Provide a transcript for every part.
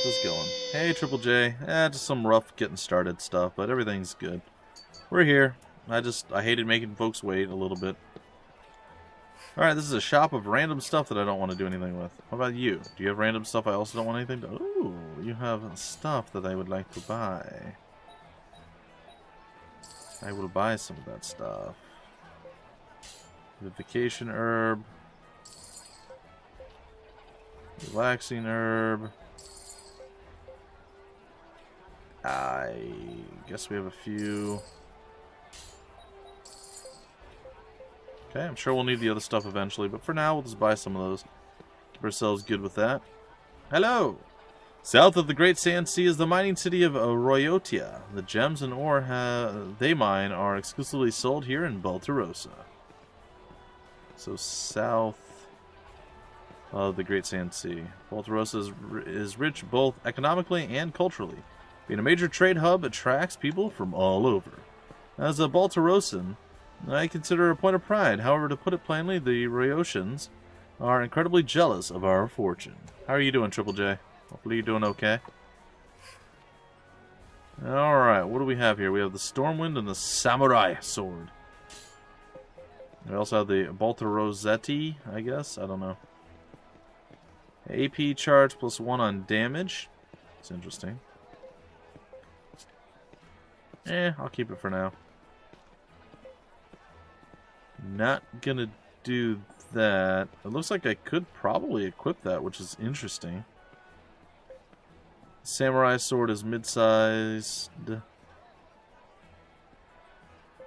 this going? Hey, Triple J. Just some rough getting started stuff, but everything's good. We're here. I hated making folks wait a little bit. Alright, this is a shop of random stuff that I don't want to do anything with. How about you? Do you have random stuff I also don't want anything to... Ooh, you have stuff that I would like to buy. I will buy some of that stuff. Vivification herb. Relaxing herb. I guess we have a few. Okay, I'm sure we'll need the other stuff eventually, but for now we'll just buy some of those. Keep ourselves good with that. Hello! South of the Great Sand Sea is the mining city of Royotia. The gems and ore they mine are exclusively sold here in Baltarosa. So south of the Great Sand Sea. Baltarosa is rich both economically and culturally. Being a major trade hub attracts people from all over. As a Baltarosan, I consider it a point of pride. However, to put it plainly, the Royotians are incredibly jealous of our fortune. How are you doing, Triple J? Hopefully you're doing okay. Alright, what do we have here? We have the Stormwind and the Samurai Sword. We also have the Baltarosetti, I guess? I don't know. AP charge plus 1 on damage. It's interesting. I'll keep it for now. Not gonna do that. It looks like I could probably equip that, which is interesting. Samurai sword is mid-sized.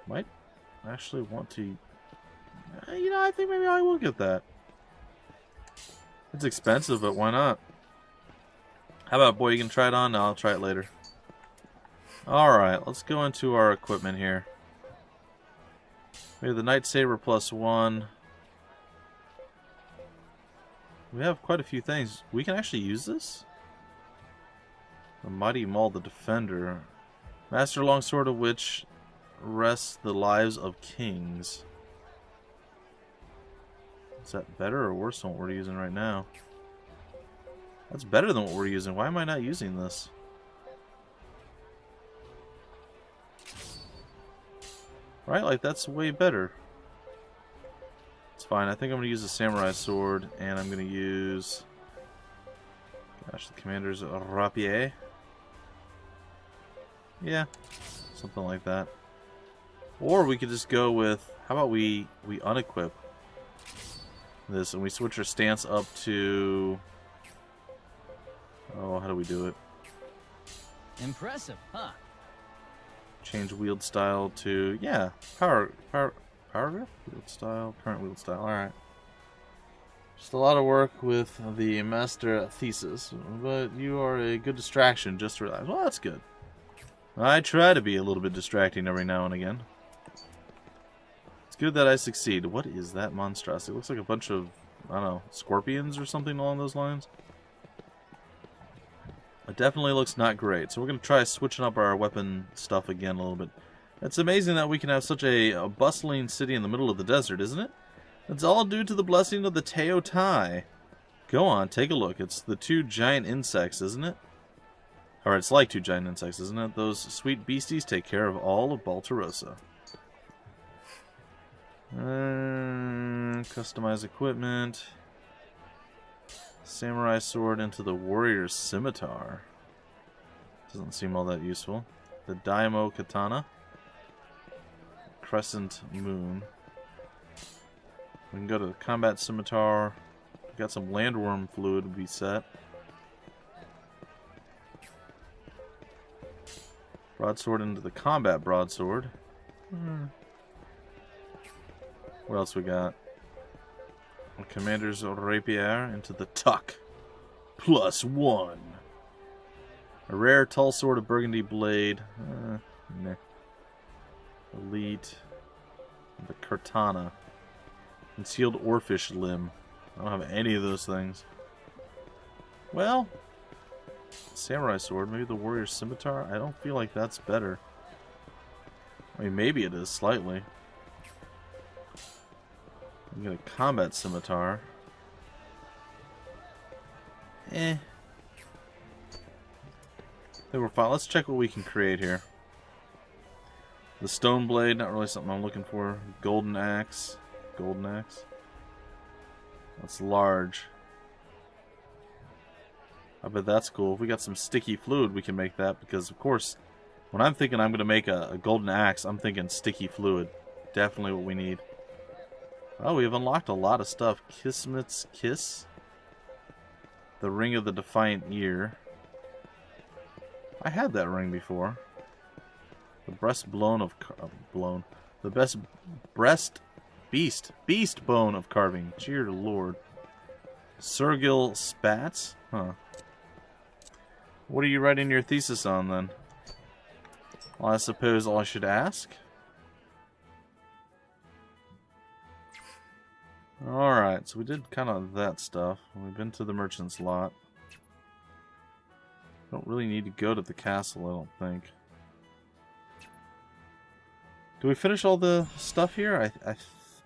Might actually want to... You know, I think maybe I will get that. It's expensive, but why not? How about, boy, you can try it on? No, I'll try it later. Alright, let's go into our equipment here. We have the Night Saber plus 1. We have quite a few things. We can actually use this? The Mighty Maul, the Defender. Master Longsword of which rests the lives of kings. Is that better or worse than what we're using right now? That's better than what we're using. Why am I not using this? Right, like that's way better. It's fine. I think I'm going to use the Samurai Sword, and I'm going to use... Gosh, the Commander's Rapier. Yeah, something like that. Or we could just go with... How about we unequip this, and we switch our stance up to... Oh, how do we do it? Impressive, huh? Change wield style to, yeah, power grip? Wield style, current wield style, alright. Just a lot of work with the master thesis, but you are a good distraction, just to realize. Well, that's good. I try to be a little bit distracting every now and again. It's good that I succeed. What is that monstrosity? It looks like a bunch of, I don't know, scorpions or something along those lines. It definitely looks not great, so we're going to try switching up our weapon stuff again a little bit. It's amazing that we can have such a bustling city in the middle of the desert, isn't it? It's all due to the blessing of the Teo Tai. Go on, take a look. It's the 2 giant insects, isn't it? Or it's like 2 giant insects, isn't it? Those sweet beasties take care of all of Baltarosa. Customize equipment. Samurai sword into the warrior's scimitar. Doesn't seem all that useful. The Daimyo katana. Crescent moon. We can go to the combat scimitar. We got some landworm fluid to be set. Broadsword into the combat broadsword. What else we got? Commander's Rapier into the Tuck. Plus 1. A rare tall sword of burgundy blade. Meh. Elite. The Katana. Concealed oarfish limb. I don't have any of those things. Well, Samurai sword. Maybe the warrior scimitar. I don't feel like that's better. I mean, maybe it is slightly. I'm gonna combat scimitar. think we're fine. Let's check what we can create here. The stone blade, not really something I'm looking for. Golden axe. Golden axe. That's large. I bet that's cool. If we got some sticky fluid, we can make that. Because, of course, when I'm thinking I'm going to make a golden axe, I'm thinking sticky fluid. Definitely what we need. Oh, we have unlocked a lot of stuff. Kismet's Kiss. The Ring of the Defiant Ear. I had that ring before. The breast blown of blown. The best breast beast bone of carving. Dear Lord. Sergil Spats? Huh. What are you writing your thesis on then? Well, I suppose I should ask. Alright, so we did kind of that stuff. We've been to the merchant's lot. Don't really need to go to the castle, I don't think. Do we finish all the stuff here?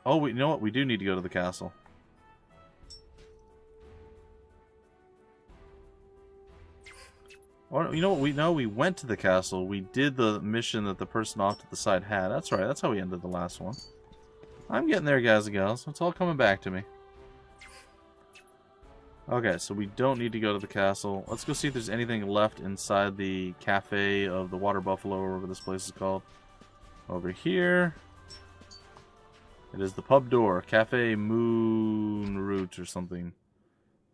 Oh, you know what? We do need to go to the castle. Or, you know what? We know we went to the castle. We did the mission that the person off to the side had. That's right. That's how we ended the last one. I'm getting there, guys and gals. It's all coming back to me. Okay, so we don't need to go to the castle. Let's go see if there's anything left inside the cafe of the Water Buffalo, or whatever this place is called. Over here. It is the pub door. Cafe Moon Root or something.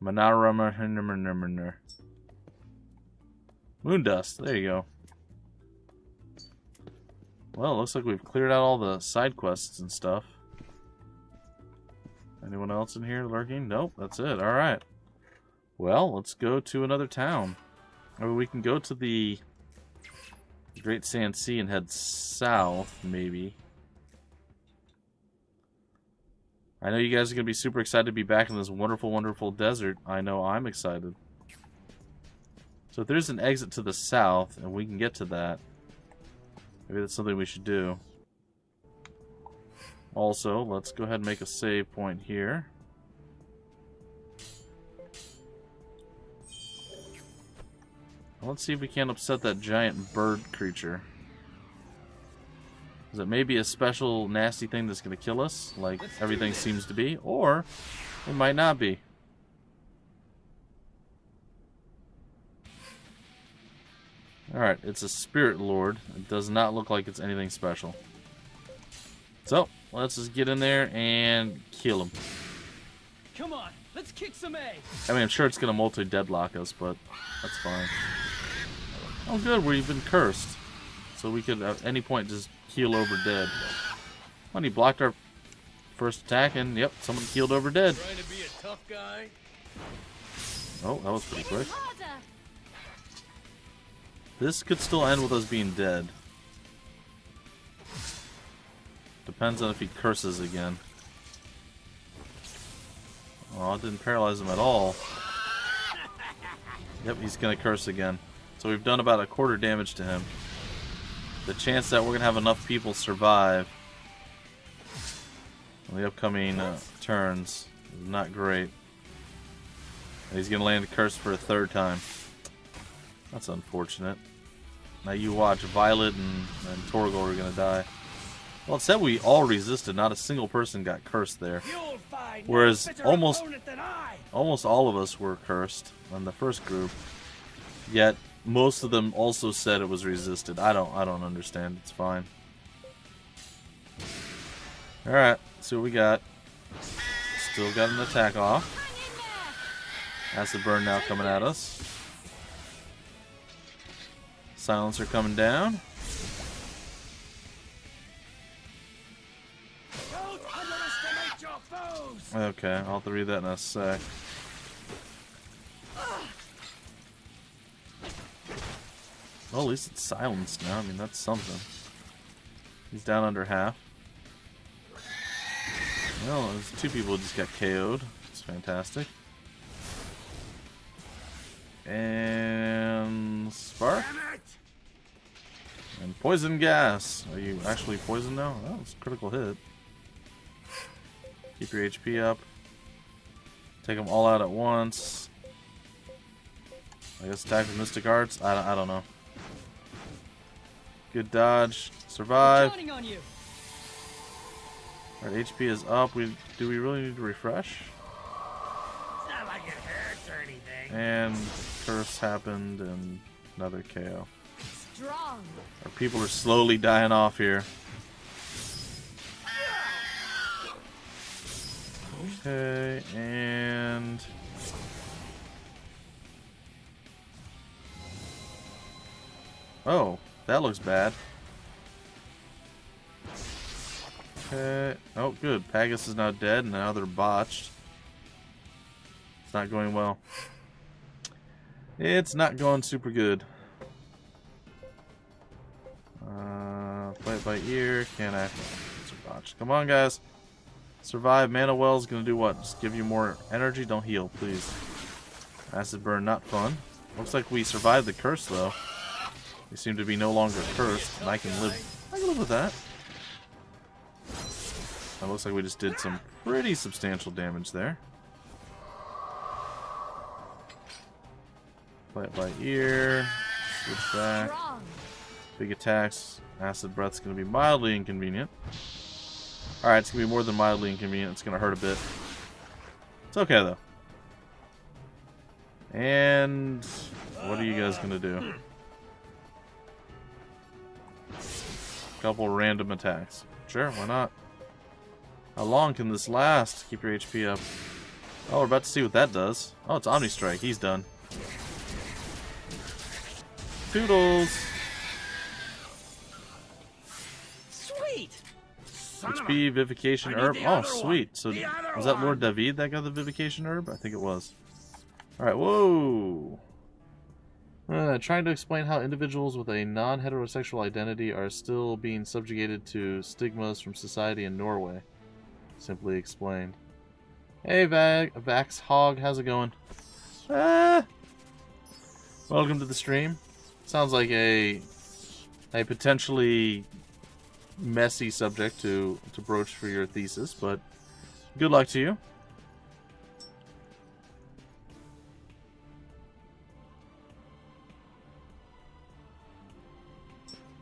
Manara. Moon Dust. There you go. Well, it looks like we've cleared out all the side quests and stuff. Anyone else in here lurking? Nope, that's it. Alright. Well, let's go to another town. Or we can go to the Great Sand Sea and head south, maybe. I know you guys are going to be super excited to be back in this wonderful, wonderful desert. I know I'm excited. So if there's an exit to the south, and we can get to that, maybe that's something we should do. Also, let's go ahead and make a save point here. Let's see if we can't upset that giant bird creature. Is it maybe a special nasty thing that's going to kill us, like everything seems to be, or it might not be. Alright, it's a spirit lord. It does not look like it's anything special. So, let's just get in there and kill him. Come on, let's kick some ass. I mean, I'm sure it's going to multi-deadlock us, but that's fine. Oh good, we've been cursed. So we could at any point just keel over dead. Well, he blocked our first attack, and yep, someone keeled over dead. Trying to be a tough guy? Oh, that was pretty quick. This could still end with us being dead. Depends on if he curses again. Oh, it didn't paralyze him at all. Yep, he's gonna curse again. So we've done about a quarter damage to him. The chance that we're gonna have enough people survive in the upcoming turns is not great. And he's gonna land a curse for a third time. That's unfortunate. Now you watch, Violet and Torgal are gonna die. Well, it said we all resisted. Not a single person got cursed there. Whereas almost all of us were cursed in the first group. Yet most of them also said it was resisted. I don't understand. It's fine. All right, see what we got. Still got an attack off. Acid burn now coming at us. Silencer coming down. Okay, I'll have to read that in a sec. Well, at least it's silenced now. I mean, that's something. He's down under half. Well, there's two people who just got KO'd. It's fantastic. And spark. And poison gas. Are you actually poisoned now? Oh, it's a critical hit. Keep your HP up. Take them all out at once. I guess attack with Mystic Arts. I don't know. Good dodge. We're Survive. counting on you. Alright, HP is up. Do we really need to refresh? It's not like it hurts or anything. And curse happened and another KO. Strong. Our people are slowly dying off here. Okay, and oh, that looks bad. Okay. Oh, good. Pagus is now dead, and now they're botched. It's not going well. It's not going super good. Play it by ear. Can't act. It's a botch. Come on, guys. Survive. Mana Well's gonna do what? Just give you more energy. Don't heal, please. Acid burn, not fun. Looks like we survived the curse, though. We seem to be no longer cursed, and I can live with that. It looks like we just did some pretty substantial damage there. Play it by ear. Switch back. Strong. Big attacks. Acid breath's going to be mildly inconvenient. Alright, it's going to be more than mildly inconvenient. It's going to hurt a bit. It's okay, though. And what are you guys going to do? Couple random attacks. Sure, why not? How long can this last? Keep your HP up. Oh, we're about to see what that does. Oh, it's Omni Strike. He's done. Toodles! Sweet. Son of a- HP, Vivification I need Herb. the Oh, other sweet. one. So, The other was that Lord one. David that got the Vivification Herb? I think it was. Alright, whoa! Trying to explain how individuals with a non-heterosexual identity are still being subjugated to stigmas from society in Norway. Simply explained. Hey, Vax Hog, how's it going? Welcome to the stream. Sounds like a potentially messy subject to broach for your thesis, but good luck to you.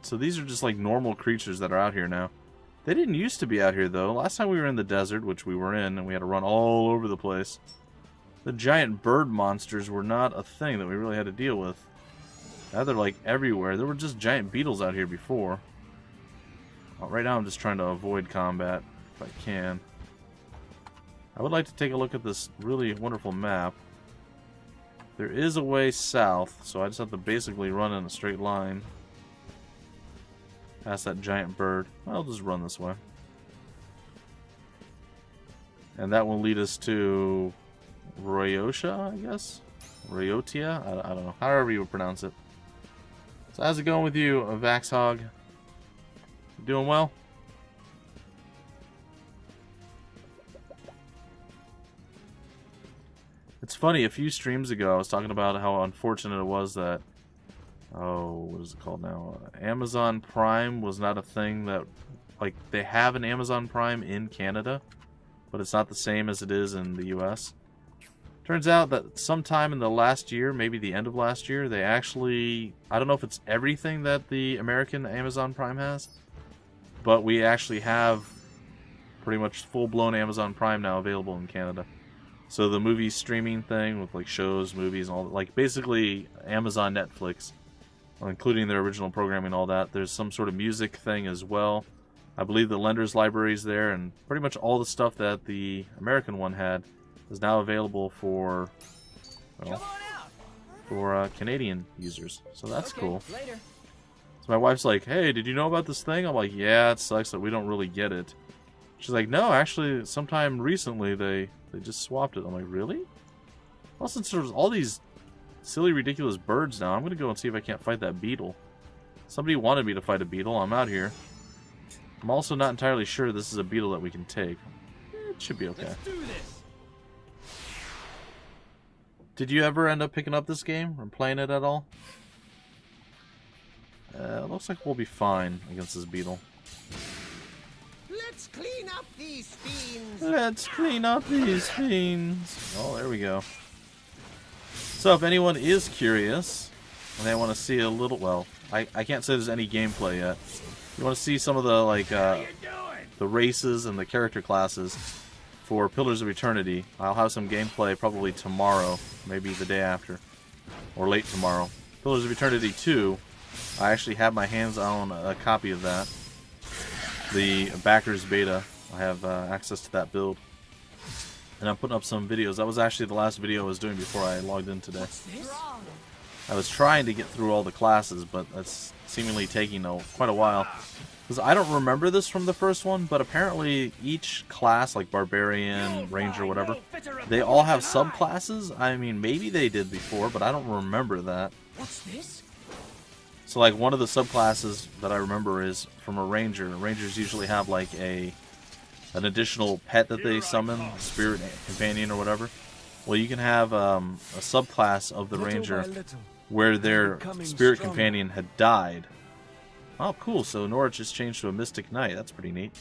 So these are just like normal creatures that are out here now. They didn't used to be out here though. Last time we were in the desert, which we were in, and we had to run all over the place. The giant bird monsters were not a thing that we really had to deal with. Now they're like everywhere. There were just giant beetles out here before. Well, right now I'm just trying to avoid combat if I can. I would like to take a look at this really wonderful map. There is a way south, so I just have to basically run in a straight line. Past that giant bird. I'll just run this way. And that will lead us to Royotia, I guess? Royotia? I don't know. However you would pronounce it. So how's it going with you, Vaxhog? You doing well? It's funny, a few streams ago I was talking about how unfortunate it was that what is it called now? Amazon Prime was not a thing that, like, they have an Amazon Prime in Canada, but it's not the same as it is in the US. Turns out that sometime in the last year, maybe the end of last year, they actually, I don't know if it's everything that the American Amazon Prime has, but we actually have pretty much full-blown Amazon Prime now available in Canada. So the movie streaming thing with like shows, movies, and all, like basically Amazon Netflix, including their original programming and all that. There's some sort of music thing as well. I believe the lender's library is there, and pretty much all the stuff that the American one had is now available for, well, Come on out. for Canadian users. So that's Okay, cool. Later. So my wife's like, hey, did you know about this thing? I'm like, yeah, it sucks that we don't really get it. She's like, no, actually, sometime recently they just swapped it. I'm like, really? Well, since there's all these silly, ridiculous birds now, I'm going to go and see if I can't fight that beetle. Somebody wanted me to fight a beetle. I'm out here. I'm also not entirely sure this is a beetle that we can take. It should be okay. Let's do this. Did you ever end up picking up this game or playing it at all? Looks like we'll be fine against this beetle. Let's clean up these fiends. Let's clean up these fiends. Oh, there we go. So if anyone is curious and they want to see a little, well, I can't say there's any gameplay yet. You want to see some of the like the races and the character classes for Pillars of Eternity. I'll have some gameplay probably tomorrow, maybe the day after, or late tomorrow. Pillars of Eternity 2, I actually have my hands on a copy of that. The backers beta, I have access to that build. And I'm putting up some videos. That was actually the last video I was doing before I logged in today. I was trying to get through all the classes, but that's seemingly taking quite a while. Because I don't remember this from the first one, but apparently each class, like Barbarian, Ranger, whatever, they all have subclasses. I mean, maybe they did before, but I don't remember that. What's this? So, like, one of the subclasses that I remember is from a Ranger. Rangers usually have, like, an additional pet that they summon, spirit companion or whatever. Well, you can have a subclass of the Ranger where their spirit companion had died. Oh, cool. So Nora just changed to a Mystic Knight. That's pretty neat.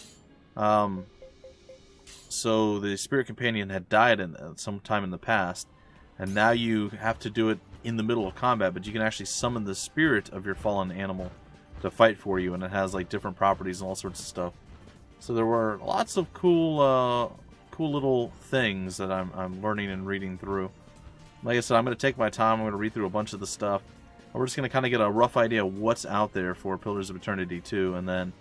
So the spirit companion had died sometime in the past, and now you have to do it in the middle of combat, but you can actually summon the spirit of your fallen animal to fight for you, and it has like different properties and all sorts of stuff. So there were lots of cool little things that I'm learning and reading through. Like I said, I'm going to take my time. I'm going to read through a bunch of the stuff. We're just going to kind of get a rough idea of what's out there for Pillars of Eternity 2, and then,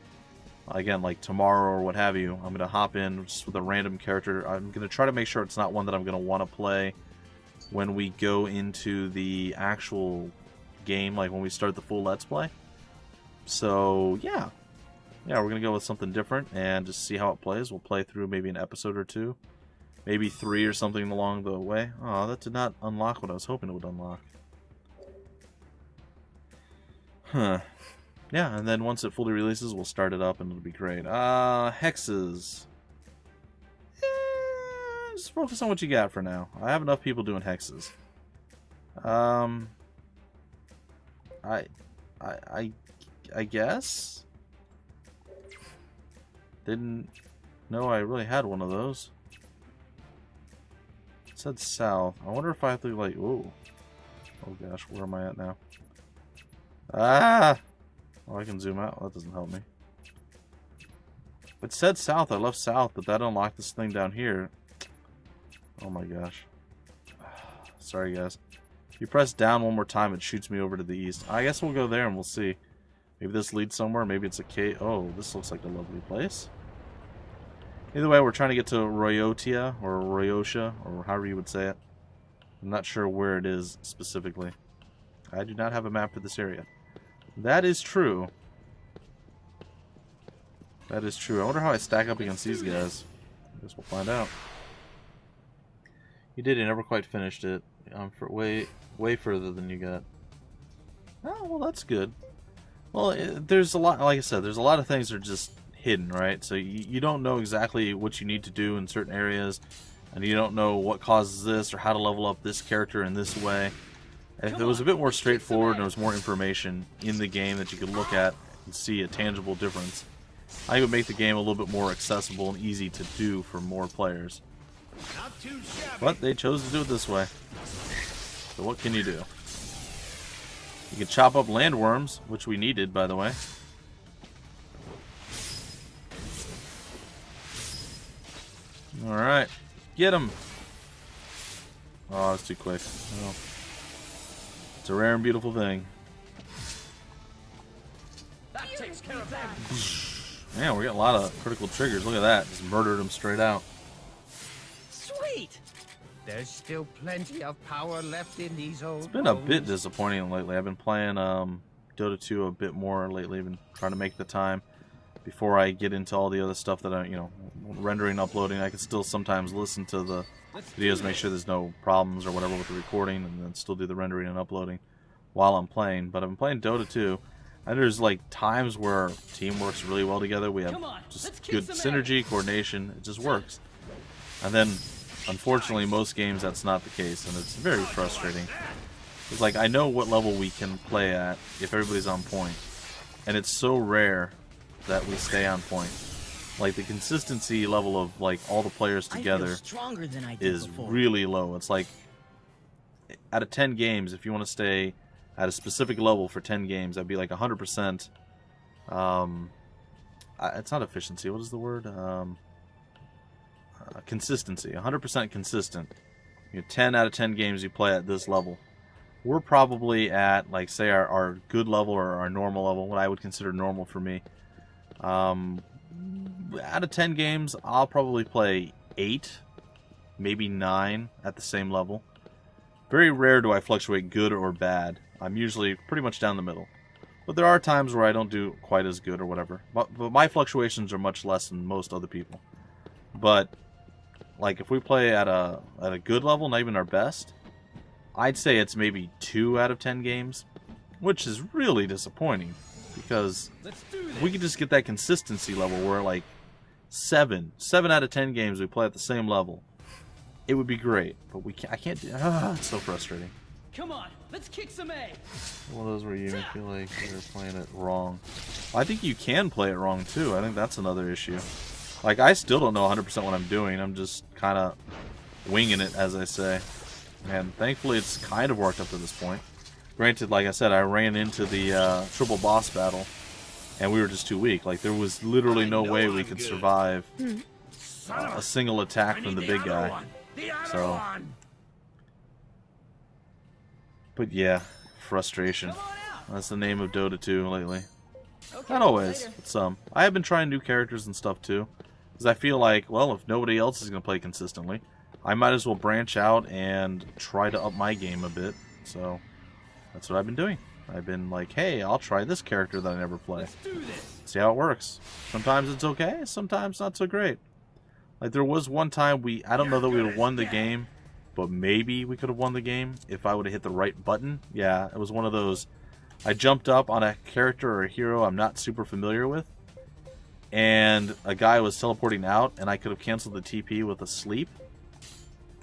again, like tomorrow or what have you, I'm going to hop in just with a random character. I'm going to try to make sure it's not one that I'm going to want to play when we go into the actual game, like when we start the full Let's Play. So, yeah. Yeah, we're going to go with something different and just see how it plays. We'll play through maybe an episode or two. Maybe 3 or something along the way. Oh, that did not unlock what I was hoping it would unlock. Huh. Yeah, and then once it fully releases, we'll start it up and it'll be great. Hexes. Just focus on what you got for now. I have enough people doing hexes. I guess? Didn't know I really had one of those. It said south. I wonder if I have to, like, ooh. Oh gosh, where am I at now? Ah! Oh, I can zoom out. That doesn't help me. It said south. I left south, but that unlocked this thing down here. Oh my gosh. Sorry, guys. If you press down one more time, it shoots me over to the east. I guess we'll go there and we'll see. Maybe this leads somewhere. Maybe it's a cave. Oh, this looks like a lovely place. Either way, we're trying to get to Royotia, or Royotia, or however you would say it. I'm not sure where it is specifically. I do not have a map for this area. That is true. That is true. I wonder how I stack up against these guys. I guess we'll find out. You did. You never quite finished it. For way further than you got. Oh, well, that's good. Well, there's a lot. Like I said, there's a lot of things that are just hidden, right? So you don't know exactly what you need to do in certain areas, and you don't know what causes this or how to level up this character in this way. If it was a bit more straightforward and there was more information in the game that you could look at and see a tangible difference, I think it would make the game a little bit more accessible and easy to do for more players. But they chose to do it this way. So what can you do? You can chop up landworms, which we needed, by the way. Alright. Get him! Oh, that's too quick. Oh. It's a rare and beautiful thing. That takes care of that. Man, we're getting a lot of critical triggers. Look at that. Just murdered him straight out. Sweet! There's still plenty of power left in these old It's been a bit disappointing lately. I've been playing Dota 2 a bit more lately. I've been trying to make the time before I get into all the other stuff that I, rendering, uploading. I can still sometimes listen to the videos, make sure there's no problems or whatever with the recording, and then still do the rendering and uploading while I'm playing. But I've been playing Dota 2, and there's like times where team works really well together. We have just good synergy, coordination. It just works. And then, unfortunately, most games that's not the case, and it's very frustrating. It's like I know what level we can play at if everybody's on point, and it's so rare that we stay on point. Like the consistency level of like all the players together is really low. It's like out of 10 games, if you want to stay at a specific level for 10 games, I'd be like 100%. It's not efficiency. What is the word? Consistency. 100% consistent. 10 out of 10 games you play at this level. We're probably at, like, say, our good level or our normal level, what I would consider normal for me. Out of 10 games, I'll probably play 8, maybe 9 at the same level. Very rare do I fluctuate good or bad. I'm usually pretty much down the middle. But there are times where I don't do quite as good or whatever. But my fluctuations are much less than most other people. But, like, if we play at a good level, not even our best, I'd say it's maybe 2 out of 10 games, which is really disappointing. Because we could just get that consistency level where, like, 7 out of 10 games we play at the same level. It would be great, but I can't do. It's so frustrating. Come on, let's kick some A. One of those where you feel like you're playing it wrong. I think you can play it wrong too. I think that's another issue. Like, I still don't know 100% what I'm doing. I'm just kind of winging it, as I say. And thankfully, it's kind of worked up to this point. Granted, like I said, I ran into the triple boss battle, and we were just too weak. Like, there was literally no way we could survive a single attack from the big guy. So, but yeah, frustration. That's the name of Dota 2 lately. Not always, but some. I have been trying new characters and stuff too, because I feel like, well, if nobody else is going to play consistently, I might as well branch out and try to up my game a bit. So, that's what I've been doing. I've been like, hey, I'll try this character that I never play. See how it works. Sometimes it's okay, sometimes not so great. Like, there was one time I don't know that we would have won the game, but maybe we could have won the game if I would have hit the right button. Yeah, it was one of those. I jumped up on a character or a hero I'm not super familiar with, and a guy was teleporting out, and I could have canceled the TP with a sleep,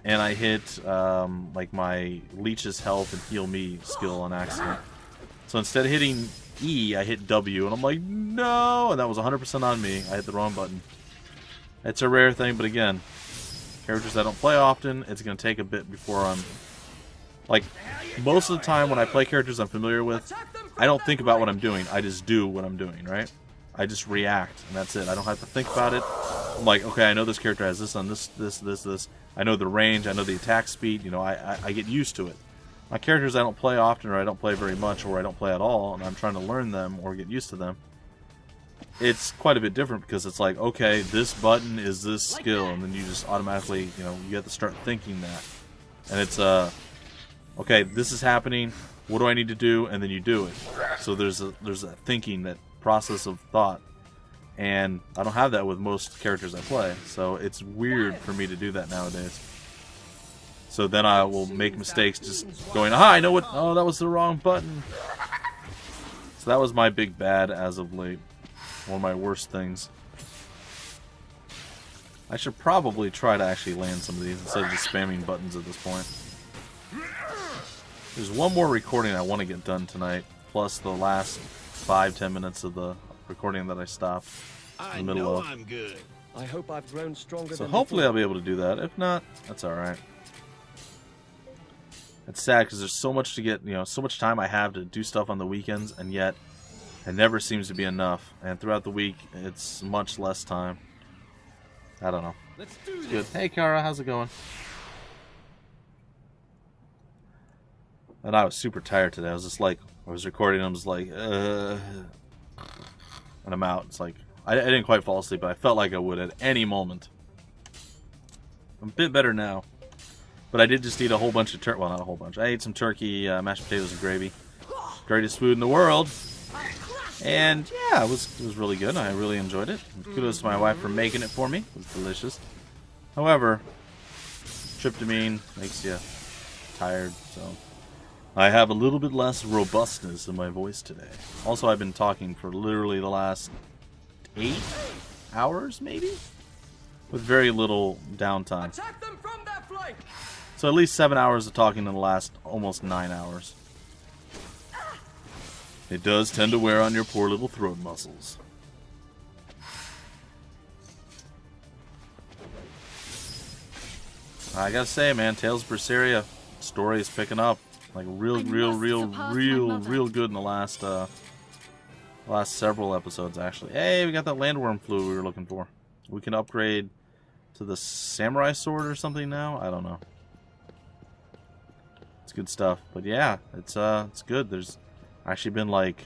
and I hit like my leech's health and heal me skill on accident. So instead of hitting E, I hit W, and I'm like, no, and that was 100% on me. I hit the wrong button. It's a rare thing, but again, characters I don't play often, it's going to take a bit before I'm... Like, most of the time when I play characters I'm familiar with, I don't think about what I'm doing. I just do what I'm doing, right? I just react, and that's it. I don't have to think about it. I'm like, okay, I know this character has this on this. I know the range, I know the attack speed, you know, I get used to it. My characters I don't play often, or I don't play very much, or I don't play at all, and I'm trying to learn them or get used to them. It's quite a bit different because it's like, okay, this button is this skill, and then you just automatically, you know, you have to start thinking that. And it's, okay, this is happening, what do I need to do? And then you do it. So there's a thinking, that process of thought. And I don't have that with most characters I play. So it's weird for me to do that nowadays. So then I will make mistakes just going, aha, I know what, oh, that was the wrong button. So that was my big bad as of late. One of my worst things. I should probably try to actually land some of these instead of just spamming buttons at this point. There's one more recording I want to get done tonight, plus the last 5-10 minutes of the recording that I stopped in the middle of. I'm good. I hope I've grown stronger. So hopefully I'll be able to do that. If not, that's alright. It's sad because there's so much to get, you know, so much time I have to do stuff on the weekends, and yet it never seems to be enough. And throughout the week, it's much less time. I don't know. Let's do It's this. good. Hey, Kara, how's it going? And I was super tired today. I was just like, I was recording, and I was like, and I'm out. It's like, I didn't quite fall asleep, but I felt like I would at any moment. I'm a bit better now. But I did just eat a whole bunch of turkey. Well, not a whole bunch. I ate some turkey, mashed potatoes, and gravy. Greatest food in the world. And yeah, it was really good. I really enjoyed it. Kudos to my wife for making it for me. It was delicious. However, tryptamine makes you tired, so I have a little bit less robustness in my voice today. Also, I've been talking for literally the last 8 hours, maybe? With very little downtime. Attack them from that flank. So at least 7 hours of talking in the last almost 9 hours. It does tend to wear on your poor little throat muscles. I gotta say, man, Tales of Berseria story is picking up. Like real good in the last several episodes, actually. Hey, we got that landworm fluid we were looking for. We can upgrade to the samurai sword or something now. I don't know. It's good stuff, but yeah, it's good. There's actually been like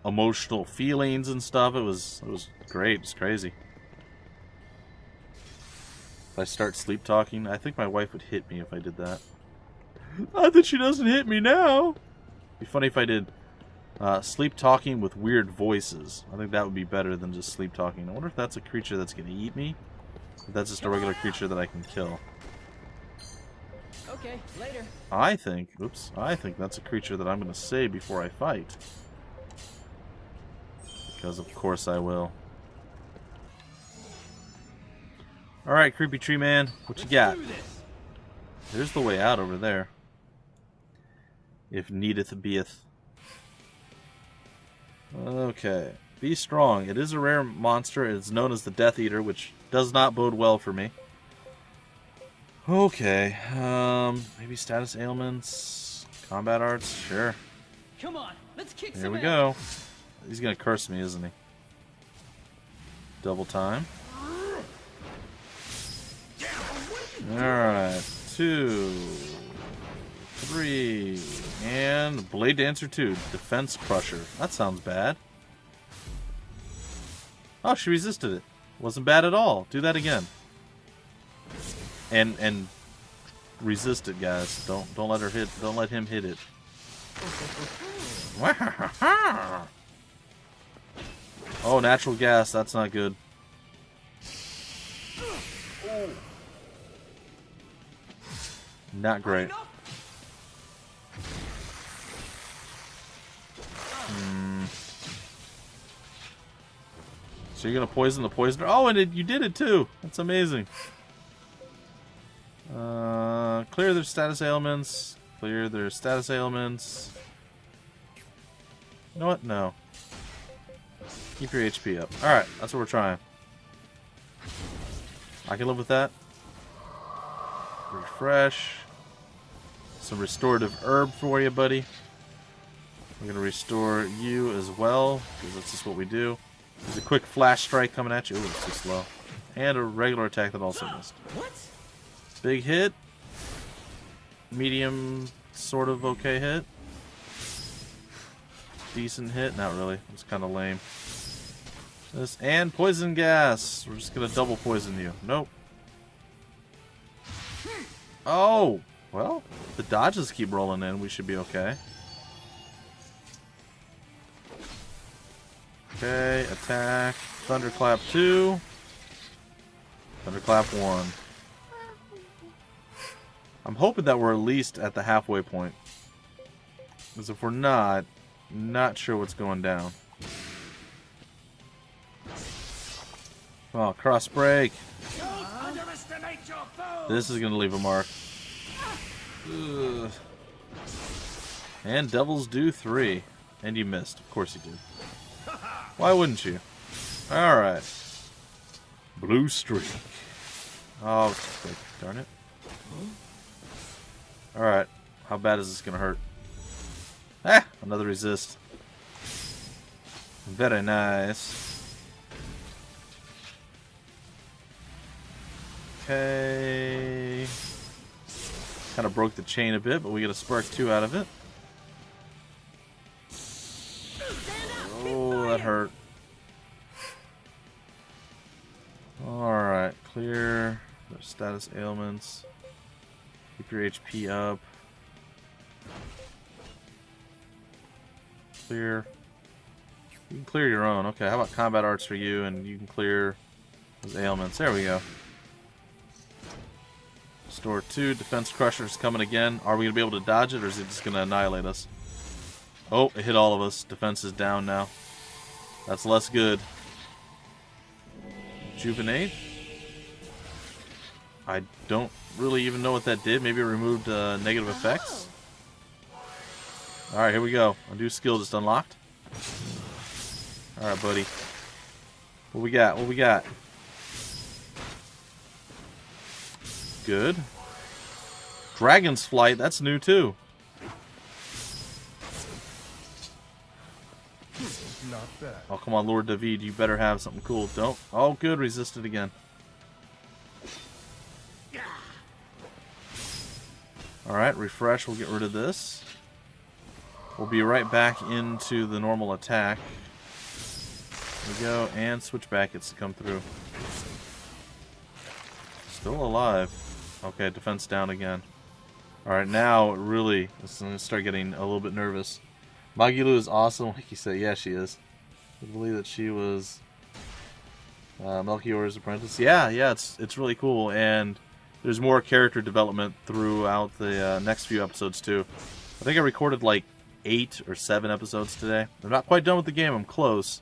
emotional feelings and stuff. It was great. It's crazy. If I start sleep talking, I think my wife would hit me if I did that. Not that she doesn't hit me now. It'd be funny if I did sleep talking with weird voices. I think that would be better than just sleep talking. I wonder if that's a creature that's gonna eat me. If that's just a regular creature that I can kill. Okay, later. I think that's a creature that I'm gonna save before I fight. Because of course I will. Alright, creepy tree man, what you got? There's the way out over there. If needeth beeth. Okay. Be strong. It is a rare monster. It is known as the Death Eater, which does not bode well for me. Okay. Maybe status ailments. Combat arts? Sure. Come on, let's kick Here some we ass. go. He's gonna curse me, isn't he? Double time. Alright. 2, 3, and Blade Dancer 2, Defense Crusher. That sounds bad. Oh, she resisted it. Wasn't bad at all. Do that again. And resist it, guys. Don't let her hit. Don't let him hit it. Oh, natural gas. That's not good. Not great. So you're gonna poison the poisoner? Oh, and you did it too. That's amazing. Clear their status ailments. Clear their status ailments. You know what? No. Keep your HP up. Alright, that's what we're trying. I can live with that. Refresh. Some restorative herb for you, buddy. We're going to restore you as well, because that's just what we do. There's a quick flash strike coming at you. Ooh, it's too slow. And a regular attack that also missed. What? Big hit. Medium, sort of okay hit. Decent hit. Not really. It's kind of lame. This and poison gas. We're just going to double poison you. Nope. Oh! Well, if the dodges keep rolling in, we should be okay. Okay, attack. Thunderclap 2. Thunderclap 1. I'm hoping that we're at least at the halfway point. Because if we're not sure what's going down. Oh, cross break. Don't underestimate your foe. This is going to leave a mark. Ugh. And Devil's Due 3. And you missed. Of course you did. Why wouldn't you? Alright. Blue streak. Oh, darn it. Alright. How bad is this going to hurt? Ah! Another resist. Very nice. Okay. Kind of broke the chain a bit, but we get a spark 2 out of it. Oh, that hurt. Alright, clear. There's status ailments. Keep your HP up. Clear. You can clear your own. Okay, how about combat arts for you, and you can clear those ailments. There we go. Restore 2. Defense Crusher's coming again. Are we going to be able to dodge it, or is it just going to annihilate us? Oh, it hit all of us. Defense is down now. That's less good. Rejuvenate? I don't really even know what that did. Maybe it removed negative effects? Alright, here we go. A new skill just unlocked. Alright, buddy. What we got? What we got? Good. Dragon's Flight, that's new too. Not bad. Oh, come on, Lord David, you better have something cool. Don't. Oh, good, resisted again. Alright, refresh, we'll get rid of this. We'll be right back into the normal attack. There we go, and switchback gets to come through. Still alive. Okay, defense down again. Alright, now really, it's going to start getting a little bit nervous. Magilu is awesome, like you said. Yeah, she is. I believe that she was Melchior's apprentice. Yeah, it's really cool, and there's more character development throughout the next few episodes too. I think I recorded like 8 or 7 episodes today. I'm not quite done with the game. I'm close,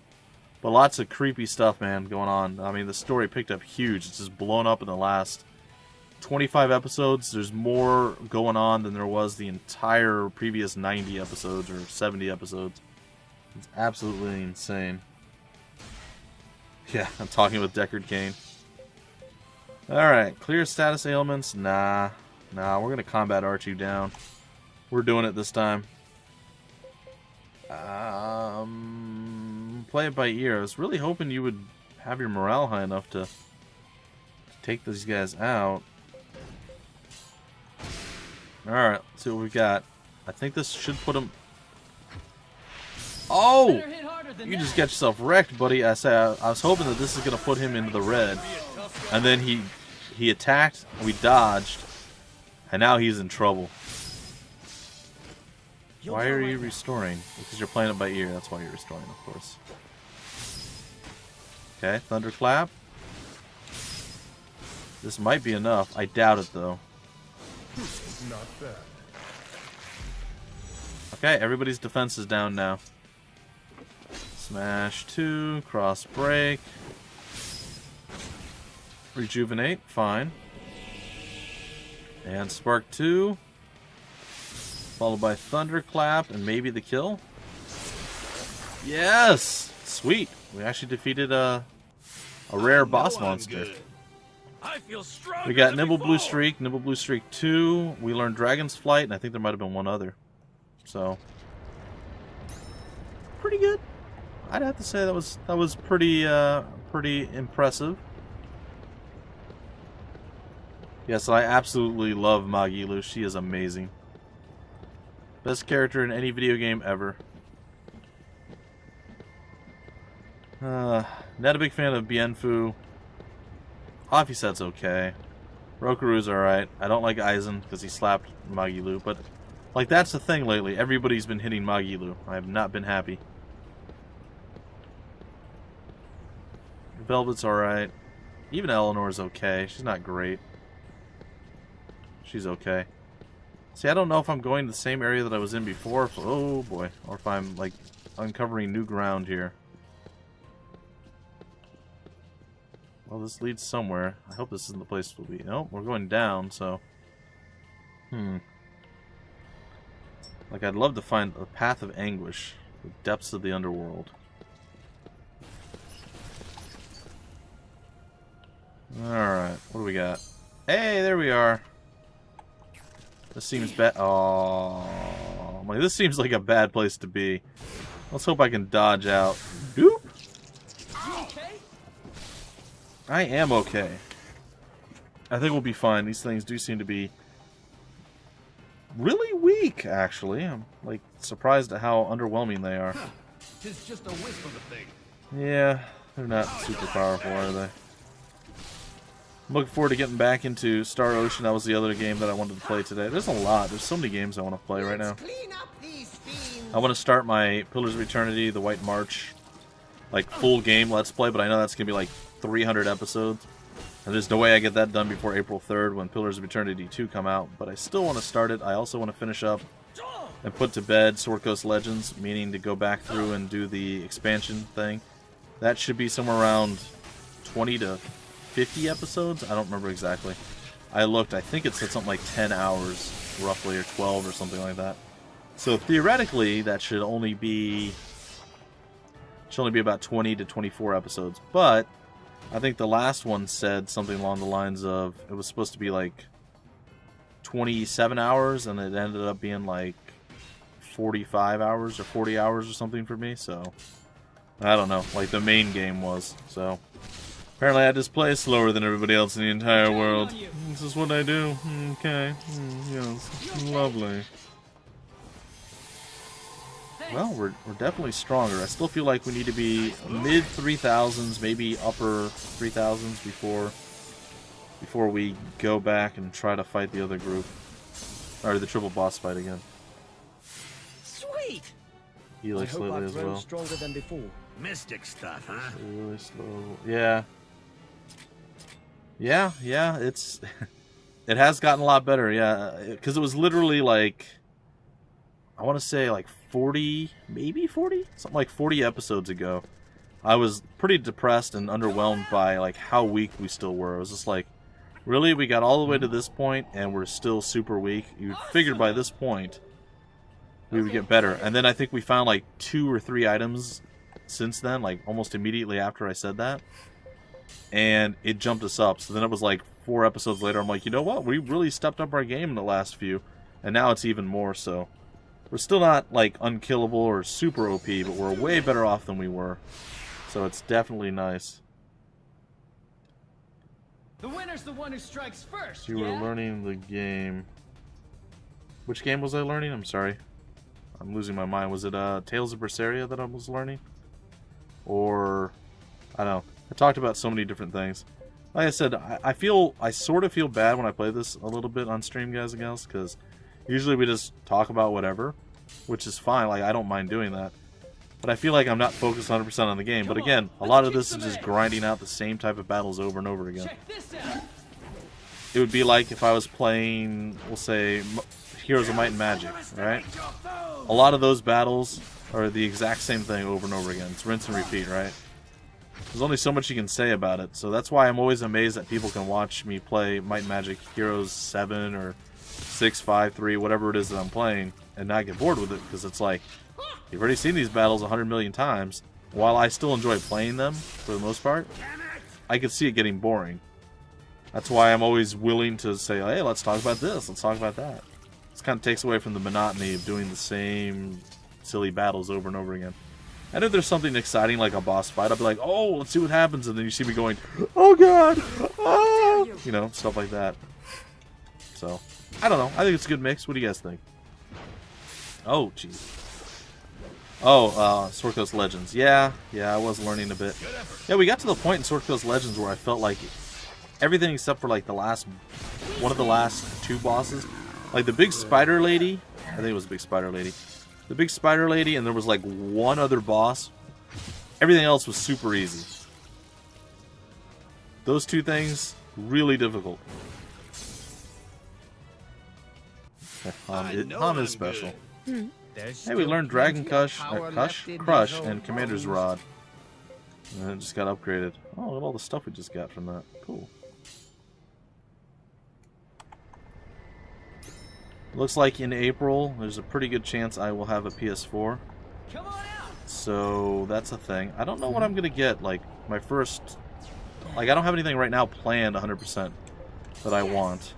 but lots of creepy stuff, man, going on. I mean, the story picked up huge. It's just blown up in the last 25 episodes. There's more going on than there was the entire previous 90 episodes or 70 episodes. It's absolutely insane. Yeah, I'm talking with Deckard Cain. Alright, clear status ailments. Nah, we're going to combat arch you down. We're doing it this time. Play it by ear. I was really hoping you would have your morale high enough to take these guys out. Alright, let's see what we got. I think this should put him... Oh! You just got yourself wrecked, buddy. I was hoping that this is going to put him into the red. And then he attacked, we dodged, and now he's in trouble. Why are you restoring? Because you're playing it by ear. That's why you're restoring, of course. Okay, thunderclap. This might be enough. I doubt it, though. Not bad. Okay, everybody's defense is down now. Smash 2, cross break. Rejuvenate, fine. And Spark 2. Followed by Thunderclap and maybe the kill. Yes! Sweet. We actually defeated a rare boss monster. We got Nimble Blue Streak, Nimble Blue Streak 2. We learned Dragon's Flight, and I think there might have been one other. So, pretty good. I'd have to say that was pretty impressive. Yes, I absolutely love Magilu. She is amazing. Best character in any video game ever. Not a big fan of Bienfu. Afiset's okay. Rokuru's alright. I don't like Aizen because he slapped Magilu, but like that's the thing lately. Everybody's been hitting Magilu. I have not been happy. Velvet's alright. Even Eleanor's okay. She's not great. She's okay. See, I don't know if I'm going to the same area that I was in before. Oh boy. Or if I'm like uncovering new ground here. Well, this leads somewhere. I hope this isn't the place we'll be. Nope, we're going down, so... Like, I'd love to find a path of anguish. The depths of the underworld. Alright, what do we got? Hey, there we are. This seems bad. Oh, like, this seems like a bad place to be. Let's hope I can dodge out. Doop! I am okay. I think we'll be fine. These things do seem to be really weak, actually. I'm like surprised at how underwhelming they are. It's just a wisp of a thing. Yeah, they're not super powerful, are they? I'm looking forward to getting back into Star Ocean. That was the other game that I wanted to play today. There's a lot. There's so many games I want to play right now. I want to start my Pillars of Eternity, the White March, like full game Let's Play, but I know that's going to be like 300 episodes. And there's no way I get that done before April 3rd when Pillars of Eternity 2 come out. But I still want to start it. I also want to finish up and put to bed Sword Coast Legends, meaning to go back through and do the expansion thing. That should be somewhere around 20 to 50 episodes? I don't remember exactly. I looked, I think it said something like 10 hours, roughly, or 12 or something like that. So theoretically, that should only be about 20 to 24 episodes. But I think the last one said something along the lines of it was supposed to be like 27 hours, and it ended up being like 45 hours or 40 hours or something for me, so I don't know, like the main game was. So apparently I just play slower than everybody else in the entire world. This is what I do. Okay. Yes. Lovely. Well, we're definitely stronger. I still feel like we need to be mid 3000s, maybe upper 3000s before we go back and try to fight the other group. Or the triple boss fight again. Sweet. Helix lately as well. Stronger than before. Mystic stuff, huh? Really slow. Yeah. Yeah, it's it has gotten a lot better, yeah. Because it was literally like, I want to say like 40, maybe 40? Something like 40 episodes ago. I was pretty depressed and underwhelmed by like how weak we still were. It was just like, really? We got all the way to this point and we're still super weak? You figured by this point we would get better. And then I think we found like 2 or 3 items since then, like almost immediately after I said that. And it jumped us up. So then it was like 4 episodes later, I'm like, you know what? We really stepped up our game in the last few. And now it's even more so. We're still not like unkillable or super OP, but we're way better off than we were. So it's definitely nice. The winner's the one who strikes first. You were learning the game. Which game was I learning? I'm sorry. I'm losing my mind. Was it Tales of Berseria that I was learning? Or, I don't know. I talked about so many different things. Like I said, I sort of feel bad when I play this a little bit on stream, guys and gals, because usually we just talk about whatever, which is fine. Like, I don't mind doing that. But I feel like I'm not focused 100% on the game. But again, a lot of this is just grinding out the same type of battles over and over again. Check this out. It would be like if I was playing, we'll say, Heroes of Might and Magic, right? A lot of those battles are the exact same thing over and over again. It's rinse and repeat, right? There's only so much you can say about it. So that's why I'm always amazed that people can watch me play Might and Magic Heroes 7 or 6, 5, 3, whatever it is that I'm playing, and not get bored with it, because it's like, you've already seen these battles 100 million times. While I still enjoy playing them, for the most part, I could see it getting boring. That's why I'm always willing to say, hey, let's talk about this, let's talk about that. This kind of takes away from the monotony of doing the same silly battles over and over again. And if there's something exciting like a boss fight, I'll be like, oh, let's see what happens, and then you see me going, oh god, oh! You know, stuff like that. So, I don't know. I think it's a good mix. What do you guys think? Oh, jeez. Oh, Sword Coast Legends. Yeah, I was learning a bit. Yeah, we got to the point in Sword Coast Legends where I felt like everything except for like one of the last 2 bosses, like the big spider lady. I think it was the big spider lady. The big spider lady, and there was like one other boss. Everything else was super easy. Those 2 things, really difficult. Han is special. Hey, we learned Dragon Crush, and Commander's Rod. And it just got upgraded. Oh, look at all the stuff we just got from that. Cool. Looks like in April, there's a pretty good chance I will have a PS4. Come on out. So that's a thing. I don't know what I'm going to get. Like, my first... Like, I don't have anything right now planned 100% that I want.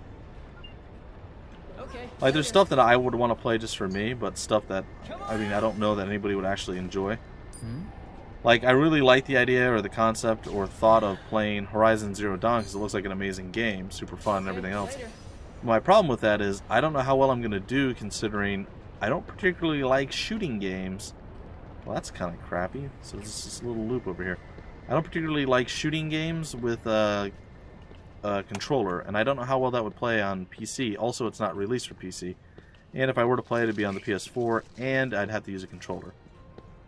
Okay. Like, there's stuff that I would want to play just for me, but stuff that, I mean, I don't know that anybody would actually enjoy. Like, I really like the idea or the concept or thought of playing Horizon Zero Dawn because it looks like an amazing game, super fun and everything else. My problem with that is I don't know how well I'm going to do considering I don't particularly like shooting games. Well, that's kind of crappy. So there's this little loop over here. I don't particularly like shooting games with a controller, and I don't know how well that would play on PC. Also, it's not released for PC. And if I were to play it, it'd be on the PS4, and I'd have to use a controller.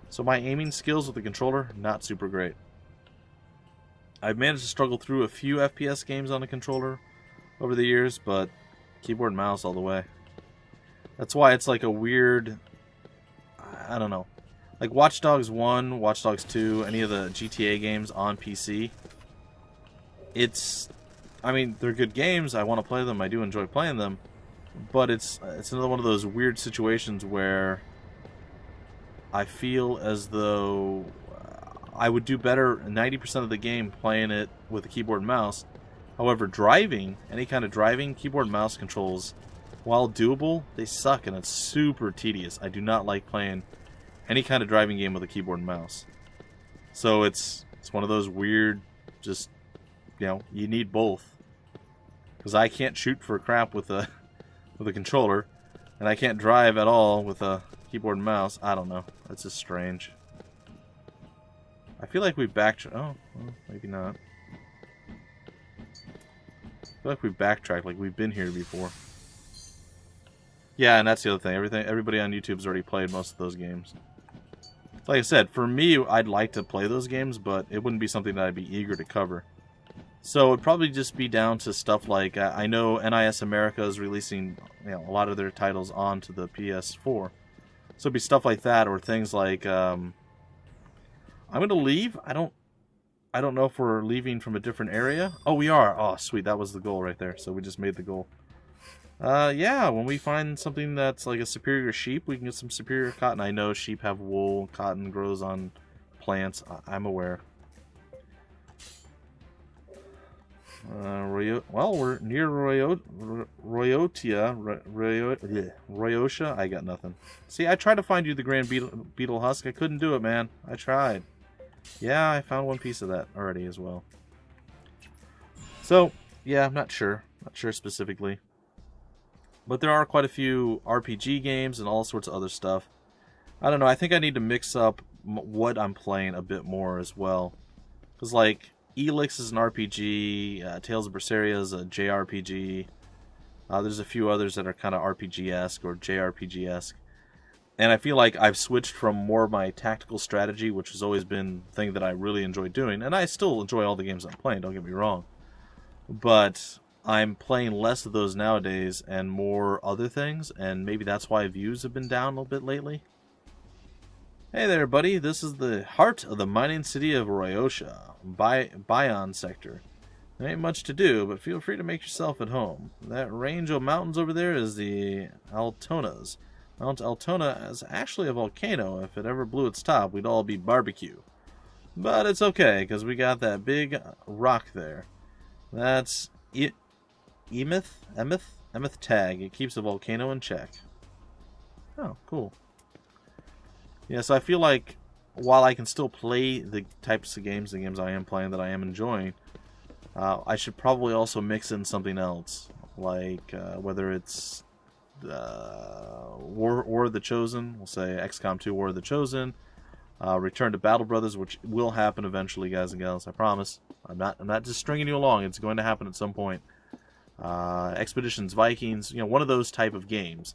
So my aiming skills with the controller, not super great. I've managed to struggle through a few FPS games on a controller over the years, but keyboard and mouse all the way. That's why it's like a weird, I don't know. Like Watch Dogs 1, Watch Dogs 2, any of the GTA games on PC. I mean, they're good games. I want to play them. I do enjoy playing them. But it's another one of those weird situations where I feel as though I would do better 90% of the game playing it with a keyboard and mouse However, driving, any kind of driving, keyboard and mouse controls, while doable, they suck and it's super tedious. I do not like playing any kind of driving game with a keyboard and mouse. So it's one of those weird, just, you know, you need both. Because I can't shoot for crap with a controller, and I can't drive at all with a keyboard and mouse. I don't know. That's just strange. I feel like we backtracked. Oh, well, maybe not. I feel like we backtracked, like we've been here before. Yeah, and that's the other thing. Everybody on YouTube's already played most of those games. Like I said, for me, I'd like to play those games, but it wouldn't be something that I'd be eager to cover. So it'd probably just be down to stuff like, I know NIS America is releasing, you know, a lot of their titles onto the PS4. So it'd be stuff like that, or things like, I'm going to leave. I don't know if we're leaving from a different area. Oh, we are. Oh, sweet. That was the goal right there. So we just made the goal. Yeah, when we find something that's like a superior sheep, we can get some superior cotton. I know sheep have wool. Cotton grows on plants. I'm aware. Well, we're near Royotia. I got nothing. See, I tried to find you the Grand Beetle Husk. I couldn't do it, man. I tried. Yeah, I found one piece of that already as well. So, yeah, I'm not sure. Not sure specifically. But there are quite a few RPG games and all sorts of other stuff. I don't know. I think I need to mix up what I'm playing a bit more as well. Because, like, Elix is an RPG, Tales of Berseria is a JRPG. There's a few others that are kind of RPG-esque or JRPG-esque. And I feel like I've switched from more of my tactical strategy, which has always been the thing that I really enjoy doing. And I still enjoy all the games I'm playing, don't get me wrong. But I'm playing less of those nowadays and more other things. And maybe that's why views have been down a little bit lately. Hey there, buddy. This is the heart of the mining city of Royotia, Bion sector. There ain't much to do, but feel free to make yourself at home. That range of mountains over there is the Altonas. Mount Altona is actually a volcano. If it ever blew its top, we'd all be barbecue. But it's okay, because we got that big rock there. That's Emeth Tag. It keeps the volcano in check. Oh, cool. Yeah, so I feel like while I can still play the types of games, the games I am playing that I am enjoying, I should probably also mix in something else, like whether it's War of the Chosen, we'll say XCOM 2 War of the Chosen, Return to Battle Brothers, which will happen eventually, guys and gals, I promise. I'm not just stringing you along, it's going to happen at some point. Expeditions Vikings, you know, one of those type of games.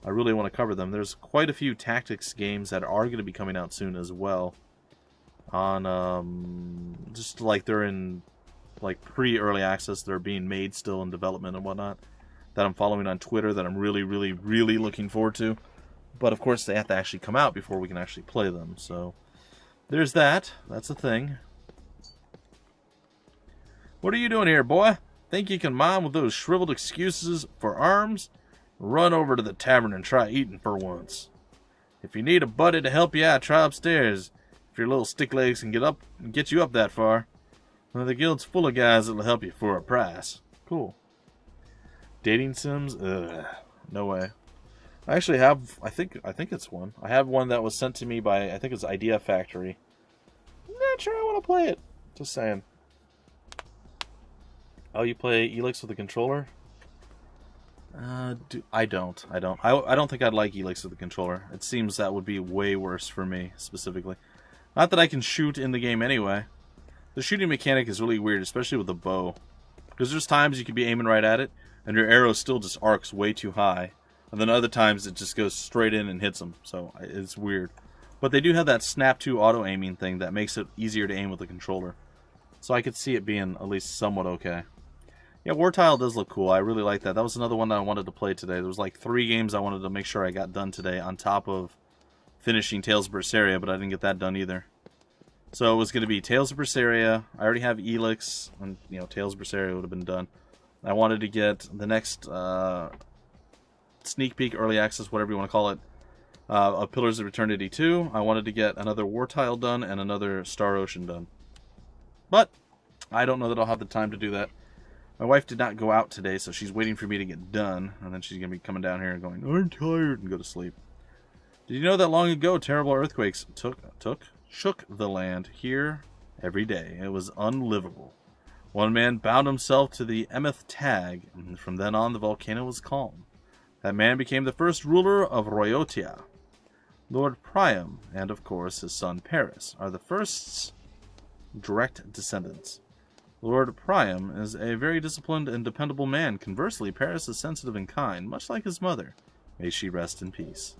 I really want to cover them. There's quite a few tactics games that are going to be coming out soon as well. On just like they're in like pre-early access, they're being made still in development and whatnot. That I'm following on Twitter that I'm really looking forward to. But of course they have to actually come out before we can actually play them. So there's that. That's a thing. What are you doing here, boy? Think you can mine with those shriveled excuses for arms? Run over to the tavern and try eating for once. If you need a buddy to help you out, try upstairs. If your little stick legs can get you up that far. Well, the guild's full of guys that'll help you for a price. Cool. Dating sims? Ugh. No way. I actually have, I think it's one. I have one that was sent to me by, I think it's Idea Factory. I'm not sure I want to play it. Just saying. Oh, you play Elix with a controller? I don't. I don't think I'd like Elix with a controller. It seems that would be way worse for me, specifically. Not that I can shoot in the game anyway. The shooting mechanic is really weird, especially with the bow. Because there's times you could be aiming right at it, and your arrow still just arcs way too high. And then other times it just goes straight in and hits them. So it's weird. But they do have that snap to auto aiming thing that makes it easier to aim with the controller. So I could see it being at least somewhat okay. Yeah, War Tile does look cool. I really like that. That was another one that I wanted to play today. There was like 3 games I wanted to make sure I got done today on top of finishing Tales of Berseria, but I didn't get that done either. So it was going to be Tales of Berseria. I already have Elix, and you know, Tales of Berseria would have been done. I wanted to get the next sneak peek, early access, whatever you want to call it, of Pillars of Eternity 2. I wanted to get another War Tile done and another Star Ocean done. But I don't know that I'll have the time to do that. My wife did not go out today, so she's waiting for me to get done, and then she's going to be coming down here and going, I'm tired, and go to sleep. Did you know that long ago, terrible earthquakes shook the land here every day? It was unlivable. One man bound himself to the Emeth tag, and from then on the volcano was calm. That man became the first ruler of Royotia. Lord Priam, and of course his son Paris, are the first direct descendants. Lord Priam is a very disciplined and dependable man. Conversely, Paris is sensitive and kind, much like his mother. May she rest in peace.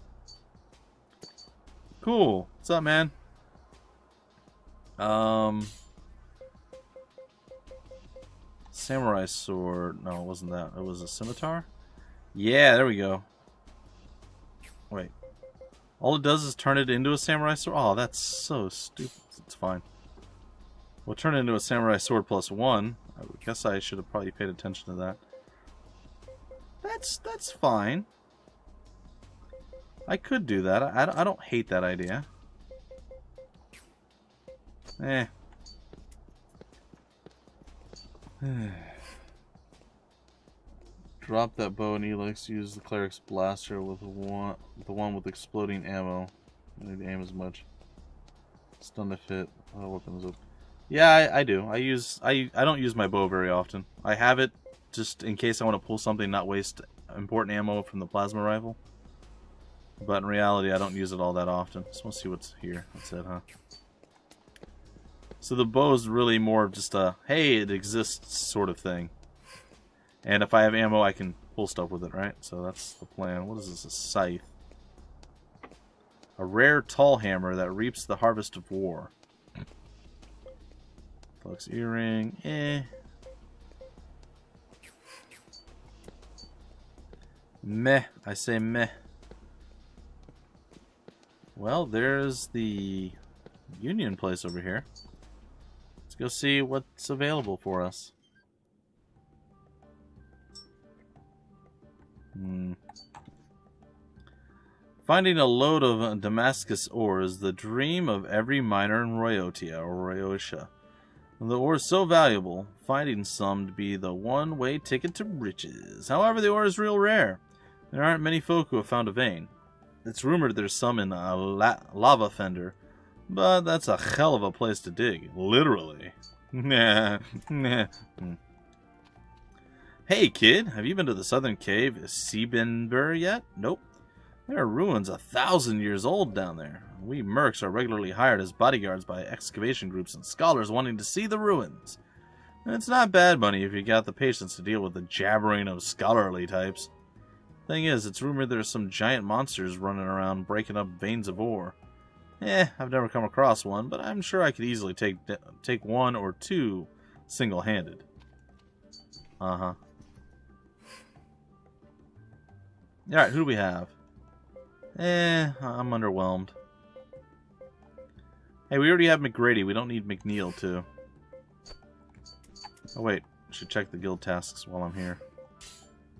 Cool. What's up, man? Samurai sword. No, it wasn't that. It was a scimitar? Yeah, there we go. Wait. All it does is turn it into a samurai sword? Oh, that's so stupid. It's fine. We'll turn it into a samurai sword +1. I guess I should have probably paid attention to that. That's fine. I could do that. I don't hate that idea. Eh. Drop that bow and Elix. Use the cleric's blaster with the one with exploding ammo. I need to aim as much. Stun if hit. Oh, weapons up. Yeah, I do. I don't use my bow very often. I have it just in case I want to pull something, not waste important ammo from the plasma rifle. But in reality, I don't use it all that often. Just want to see what's here. That's it, huh? So the bow is really more of just a, hey, it exists sort of thing. And if I have ammo, I can pull stuff with it, right? So that's the plan. What is this? A scythe. A rare tall hammer that reaps the harvest of war. Flux earring. Eh. Meh. I say meh. Well, there's the Union place over here. Let's go see what's available for us. Finding a load of Damascus ore is the dream of every miner in Royotia or Royotia. The ore is so valuable, finding some to be the one-way ticket to riches. However, the ore is real rare. There aren't many folk who have found a vein. It's rumored there's some in a lava fender, but that's a hell of a place to dig. Literally. Hey, kid, have you been to the southern cave Siebenber yet? Nope. There are ruins 1,000 years old down there. We mercs are regularly hired as bodyguards by excavation groups and scholars wanting to see the ruins. And it's not bad money if you got the patience to deal with the jabbering of scholarly types. Thing is, it's rumored there's some giant monsters running around breaking up veins of ore. I've never come across one, but I'm sure I could easily take one or two single-handed. Uh-huh. Alright, who do we have? I'm underwhelmed. Hey, we already have McGrady. We don't need McNeil, too. Oh, wait. I should check the guild tasks while I'm here.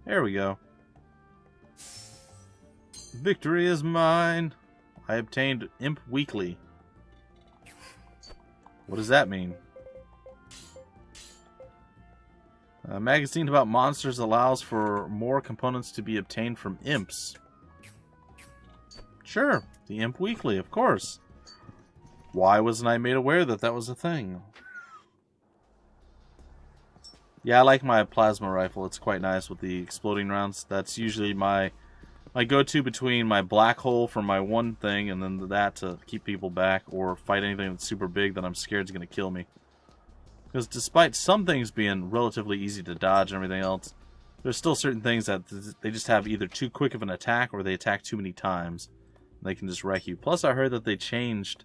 There we go. Victory is mine. I obtained Imp Weekly. What does that mean? A magazine about monsters allows for more components to be obtained from imps. Sure, the Imp Weekly, of course. Why wasn't I made aware that that was a thing? Yeah, I like my plasma rifle. It's quite nice with the exploding rounds. That's usually my go-to between my black hole for my one thing and then that to keep people back or fight anything that's super big that I'm scared is going to kill me. Because despite some things being relatively easy to dodge and everything else, there's still certain things that they just have either too quick of an attack or they attack too many times. They can just wreck you. Plus, I heard that they changed...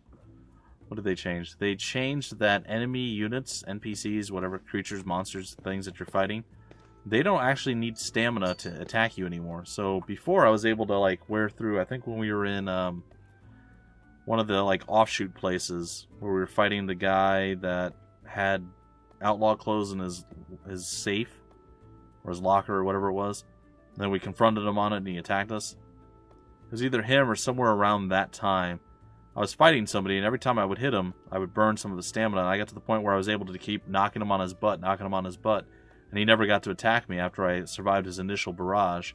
What did they change? They changed that enemy units, NPCs, whatever, creatures, monsters, things that you're fighting, they don't actually need stamina to attack you anymore. So before I was able to like wear through, I think when we were in one of the like offshoot places where we were fighting the guy that had outlaw clothes in his safe or his locker or whatever it was. And then we confronted him on it and he attacked us. It was either him or somewhere around that time. I was fighting somebody, and every time I would hit him, I would burn some of the stamina, and I got to the point where I was able to keep knocking him on his butt, and he never got to attack me after I survived his initial barrage.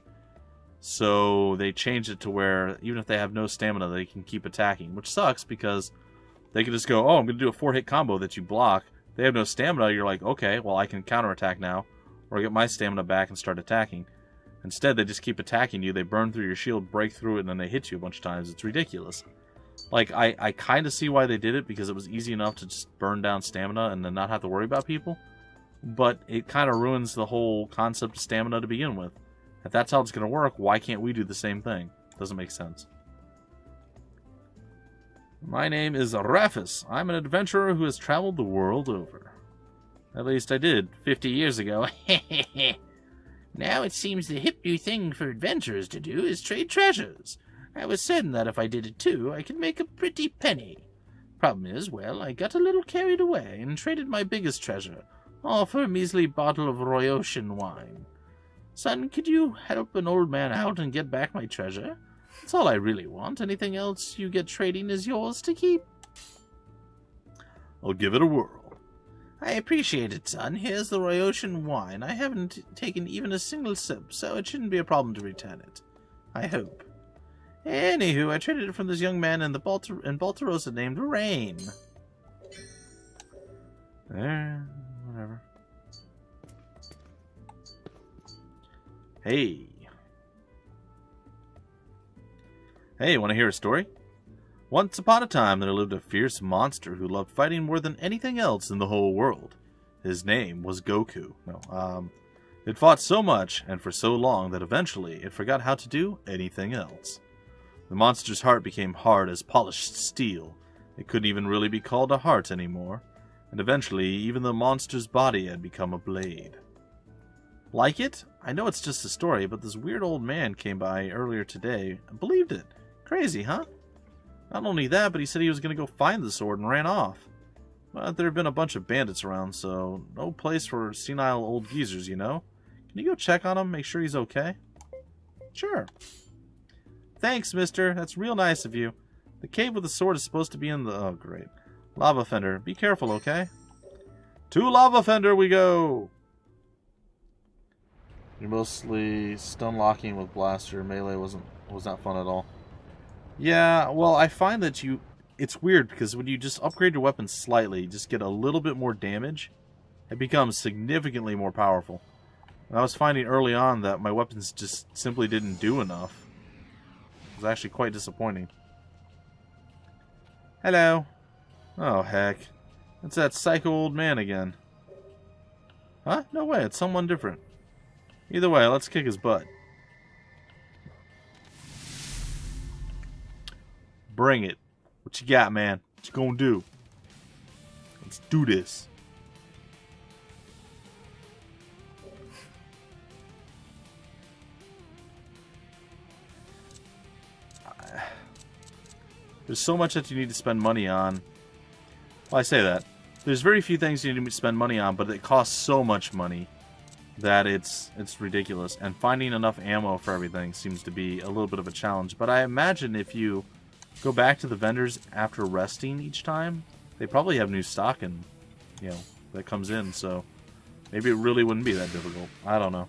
So they changed it to where even if they have no stamina, they can keep attacking, which sucks because they can just go, oh, I'm going to do a 4-hit combo that you block. They have no stamina, you're like, okay, well, I can counterattack now, or get my stamina back and start attacking. Instead, they just keep attacking you, they burn through your shield, break through it, and then they hit you a bunch of times. It's ridiculous. Like, I kind of see why they did it, because it was easy enough to just burn down stamina and then not have to worry about people. But it kind of ruins the whole concept of stamina to begin with. If that's how it's going to work, why can't we do the same thing? Doesn't make sense. My name is Rafis. I'm an adventurer who has traveled the world over. At least I did, 50 years ago. Now it seems the hip new thing for adventurers to do is trade treasures. I was certain that if I did it too, I could make a pretty penny. Problem is, well, I got a little carried away and traded my biggest treasure, all for a measly bottle of Royotian wine. Son, could you help an old man out and get back my treasure? That's all I really want. Anything else you get trading is yours to keep. I'll give it a whirl. I appreciate it, son. Here's the Royotian wine. I haven't taken even a single sip, so it shouldn't be a problem to return it. I hope. Anywho, I traded it from this young man in Baltarosa named Rain. Whatever. Hey. Hey, want to hear a story? Once upon a time, there lived a fierce monster who loved fighting more than anything else in the whole world. His name was Goku. It fought so much and for so long that eventually it forgot how to do anything else. The monster's heart became hard as polished steel. It couldn't even really be called a heart anymore. And eventually, even the monster's body had become a blade. Like it? I know it's just a story, but this weird old man came by earlier today and believed it. Crazy, huh? Not only that, but he said he was going to go find the sword and ran off. But there have been a bunch of bandits around, so no place for senile old geezers, you know? Can you go check on him, make sure he's okay? Sure. Thanks, mister. That's real nice of you. The cave with the sword is supposed to be in the... Oh, great. Lava Fender. Be careful, okay? To Lava Fender we go! You're mostly stun locking with blaster. Melee was not fun at all. Yeah, well, I find that it's weird because when you just upgrade your weapon slightly, you just get a little bit more damage, it becomes significantly more powerful. And I was finding early on that my weapons just simply didn't do enough. It was actually quite disappointing. Hello. Oh, heck. It's that psycho old man again. Huh? No way, it's someone different. Either way, let's kick his butt. Bring it. What you got, man? What you gonna do? Let's do this. There's so much that you need to spend money on. Well, I say that. There's very few things you need to spend money on, but it costs so much money that it's ridiculous. And finding enough ammo for everything seems to be a little bit of a challenge. But I imagine if you go back to the vendors after resting each time, they probably have new stock and that comes in, so maybe it really wouldn't be that difficult. I don't know.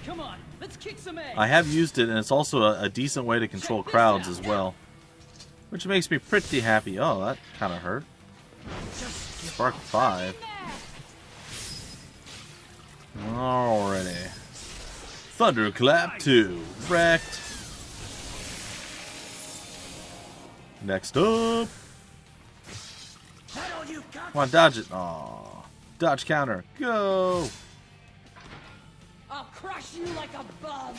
Come on, let's kick some ass. I have used it, and it's also a decent way to control crowds as well, which makes me pretty happy. Oh, that kind of hurt. Spark 5. Alrighty. Thunderclap 2. Wrecked. Next up. Come on, dodge it. Aw. Dodge counter. Go. I'll crush you like a bug.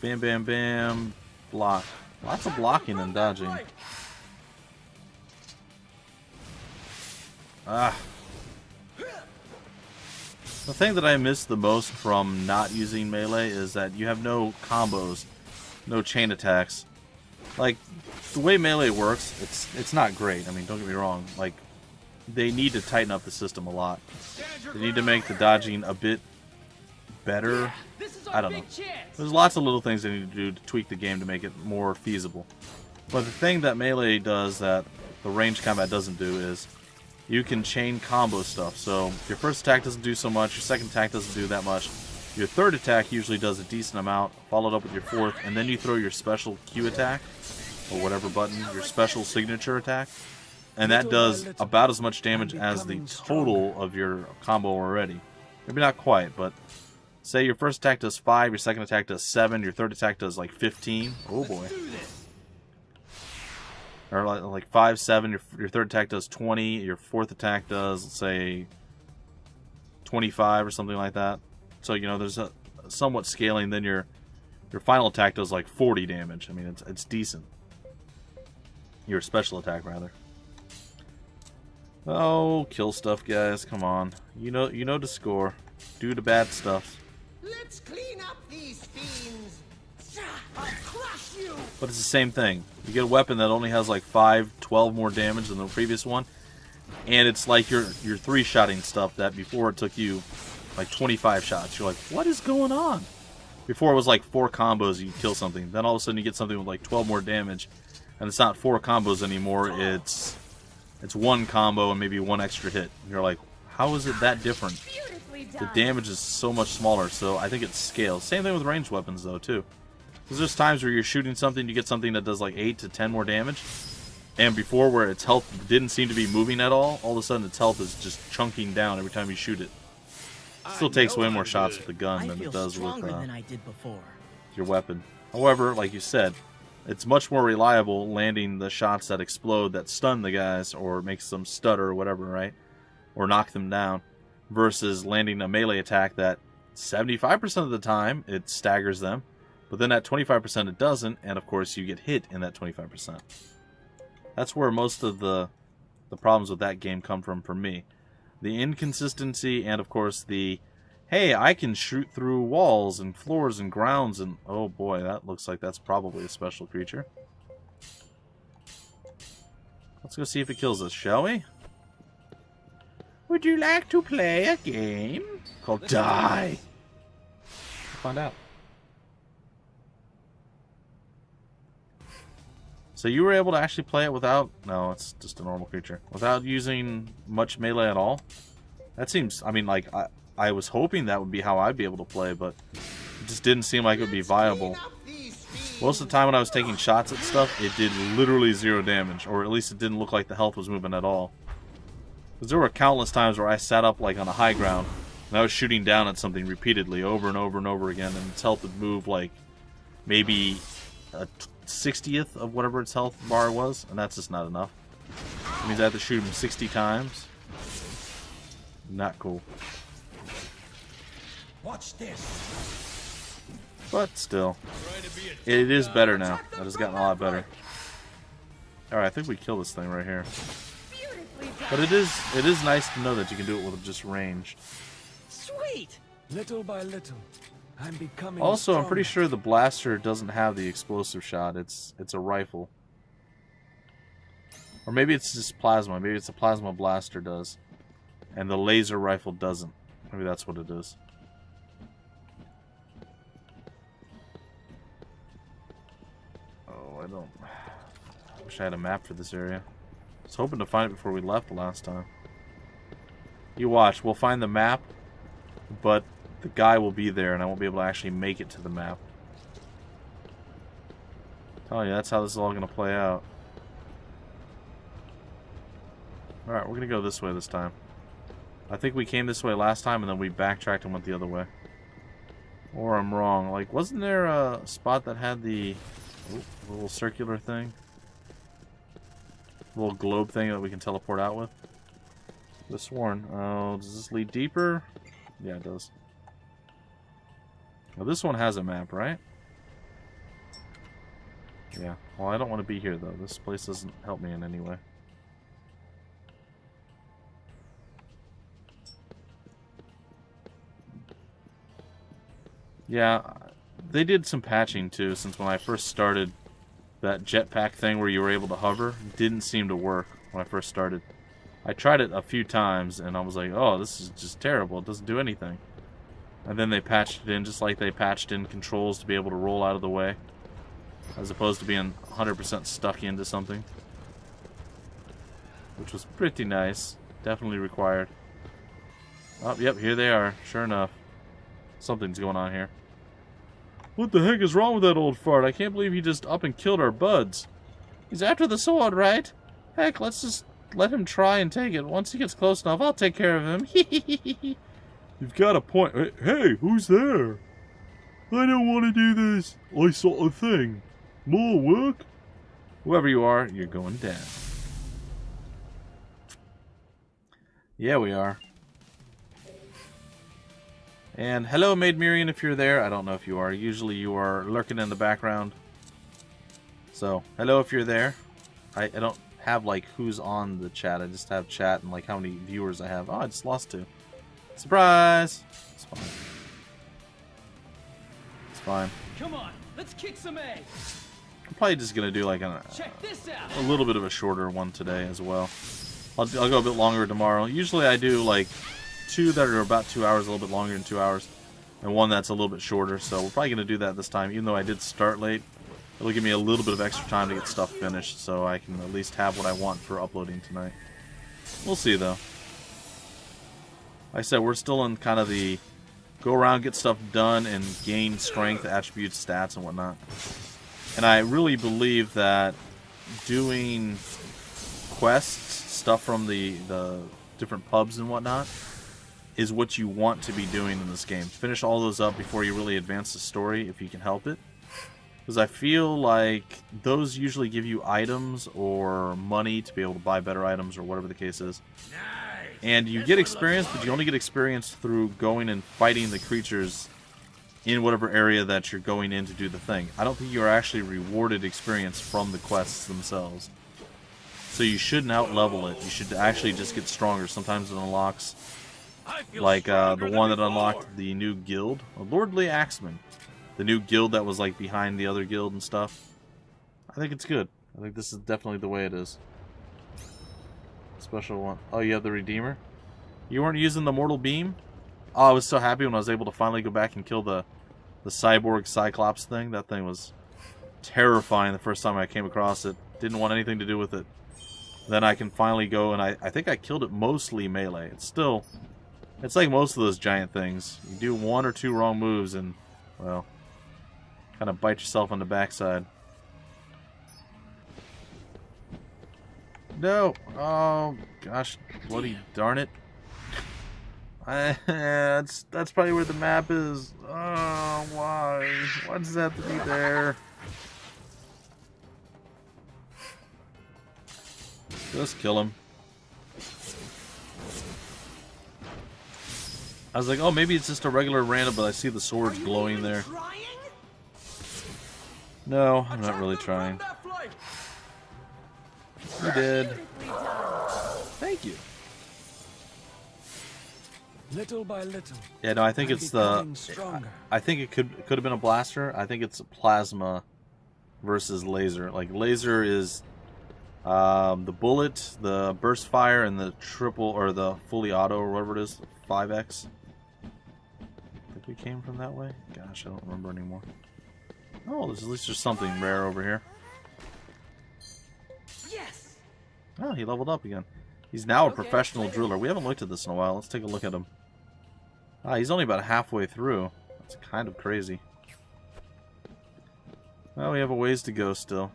Bam, bam, bam. Block. Lots of blocking and dodging. Ah. The thing that I miss the most from not using melee is that you have no combos, no chain attacks. Like, the way melee works, it's not great. I mean, don't get me wrong. Like, they need to tighten up the system a lot. They need to make the dodging a bit better. I don't know. There's lots of little things they need to do to tweak the game to make it more feasible. But the thing that melee does that the range combat doesn't do is you can chain combo stuff. So your first attack doesn't do so much, your second attack doesn't do that much. Your third attack usually does a decent amount, followed up with your fourth, and then you throw your special Q attack, or whatever button, your special signature attack. And that does about as much damage as the total of your combo already. Maybe not quite, but say your first attack does 5, your second attack does 7, your third attack does like 15. Oh boy. Or like 5, 7, your third attack does 20, your fourth attack does, let's say, 25 or something like that. So, you know, there's a somewhat scaling, then your final attack does like 40 damage. I mean, it's decent. Your special attack, rather. Oh, kill stuff, guys. Come on. You know the score. Do the bad stuff. Let's clean up these fiends. I'll crush you. But it's the same thing. You get a weapon that only has like 5, 12 more damage than the previous one. And it's like your 3-shotting stuff that before it took you like 25 shots. You're like, what is going on? Before it was like 4 combos you kill something. Then all of a sudden you get something with like 12 more damage. And it's not 4 combos anymore. It's 1 combo and maybe 1 extra hit. And you're like, how is it that different? The damage is so much smaller, so I think it scales. Same thing with ranged weapons though too. Because there's times where you're shooting something, you get something that does like 8 to 10 more damage. And before, where its health didn't seem to be moving at all of a sudden its health is just chunking down every time you shoot it. Still takes way more shots with the gun than it does with your weapon. However, like you said, it's much more reliable landing the shots that explode, that stun the guys, or makes them stutter or whatever, right? Or knock them down, versus landing a melee attack that 75% of the time it staggers them, but then at 25% it doesn't, and of course you get hit in that 25%. That's where most of the problems with that game come from for me. The inconsistency and of course the, hey, I can shoot through walls and floors and grounds and, oh boy, that looks like that's probably a special creature. Let's go see if it kills us, shall we? Would you like to play a game called Die? We'll find out. So you were able to actually play it without... No, it's just a normal creature. Without using much melee at all? That seems... I mean, like, I was hoping that would be how I'd be able to play, but it just didn't seem like it would be viable. Most of the time when I was taking shots at stuff, it did literally 0 damage. Or at least it didn't look like the health was moving at all. Because there were countless times where I sat up, like, on a high ground, and I was shooting down at something repeatedly, over and over and over again, and its health would move, like, maybe a 60th of whatever its health bar was, and that's just not enough. It means I have to shoot him 60 times. Not cool. Watch this. But still, it is better now. It has gotten a lot better. Alright, I think we kill this thing right here. But it is nice to know that you can do it with just range. Sweet. Little by little, I'm becoming Also, I'm pretty stronger. sure the blaster doesn't have the explosive shot. It's a rifle. Or maybe it's just plasma. Maybe it's a plasma blaster does. And the laser rifle doesn't. Maybe that's what it is. Oh, I wish I had a map for this area. I was hoping to find it before we left last time. You watch. We'll find the map, but the guy will be there, and I won't be able to actually make it to the map. I'm telling you, that's how this is all going to play out. Alright, we're going to go this way this time. I think we came this way last time, and then we backtracked and went the other way. Or I'm wrong. Like, wasn't there a spot that had the little circular thing? Little globe thing that we can teleport out with? Could have sworn. Oh, does this lead deeper? Yeah, it does. Well, this one has a map, right? Yeah. Well, I don't want to be here, though. This place doesn't help me in any way. Yeah, they did some patching, too, since when I first started, that jetpack thing where you were able to hover didn't seem to work when I first started. I tried it a few times, and I was like, oh, this is just terrible. It doesn't do anything. And then they patched it in just like they patched in controls to be able to roll out of the way. as opposed to being 100% stuck into something, which was pretty nice. Definitely required. Oh, yep, here they are. Sure enough. Something's going on here. What the heck is wrong with that old fart? I can't believe he just up and killed our buds. He's after the sword, right? Heck, let's just let him try and take it. Once he gets close enough, I'll take care of him. You've got a point. Hey, who's there? I don't want to do this. I saw a thing. More work? Whoever you are, you're going down. Yeah, we are. And hello, Maid Miriam, if you're there. I don't know if you are. Usually you are lurking in the background. So, hello if you're there. I don't have, like, who's on the chat. I just have chat and, like, how many viewers I have. Oh, I just lost 2. Surprise! It's fine. It's fine. Come on, let's kick some ass. I'm probably just going to do, like, Check this out. a little bit of a shorter one today as well. I'll go a bit longer tomorrow. Usually I do, like, 2 that are about 2 hours, a little bit longer than 2 hours, and 1 that's a little bit shorter. So we're probably going to do that this time, even though I did start late. It'll give me a little bit of extra time to get stuff finished, so I can at least have what I want for uploading tonight. We'll see, though. Like I said, we're still in kind of the go around, get stuff done, and gain strength, attributes, stats, and whatnot. And I really believe that doing quests, stuff from the different pubs and whatnot, is what you want to be doing in this game. Finish all those up before you really advance the story, if you can help it. Because I feel like those usually give you items or money to be able to buy better items or whatever the case is. And you get experience, but you only get experience through going and fighting the creatures in whatever area that you're going in to do the thing. I don't think you're actually rewarded experience from the quests themselves. So you shouldn't out-level it. You should actually just get stronger. Sometimes it unlocks, like the one that unlocked the new guild, a Lordly Axeman. The new guild that was like behind the other guild and stuff. I think it's good. I think this is definitely the way it is. Special one. Oh, you have the Redeemer? You weren't using the Mortal Beam? Oh, I was so happy when I was able to finally go back and kill the cyborg Cyclops thing. That thing was terrifying the first time I came across it. Didn't want anything to do with it. Then I can finally go, and I think I killed it mostly melee. It's like most of those giant things. You do 1 or 2 wrong moves and, well, kind of bite yourself on the backside. No! Oh, gosh. Bloody darn it. That's probably where the map is. Oh, why? Why does that have to be there? Just kill him. I was like, oh, maybe it's just a regular random, but I see the swords glowing there. No, I'm not really trying. You did. Thank you. Little by little. Yeah, no, I think it's the. I think it could have been a blaster. I think it's plasma versus laser. Like laser is the bullet, the burst fire, and the triple or the fully auto or whatever it is, 5x. I think we came from that way. Gosh, I don't remember anymore. Oh, there's at least there's something rare over here. Yes. Oh, he leveled up again. He's now a professional driller. We haven't looked at this in a while. Let's take a look at him. Ah, he's only about halfway through. That's kind of crazy. Well, we have a ways to go still.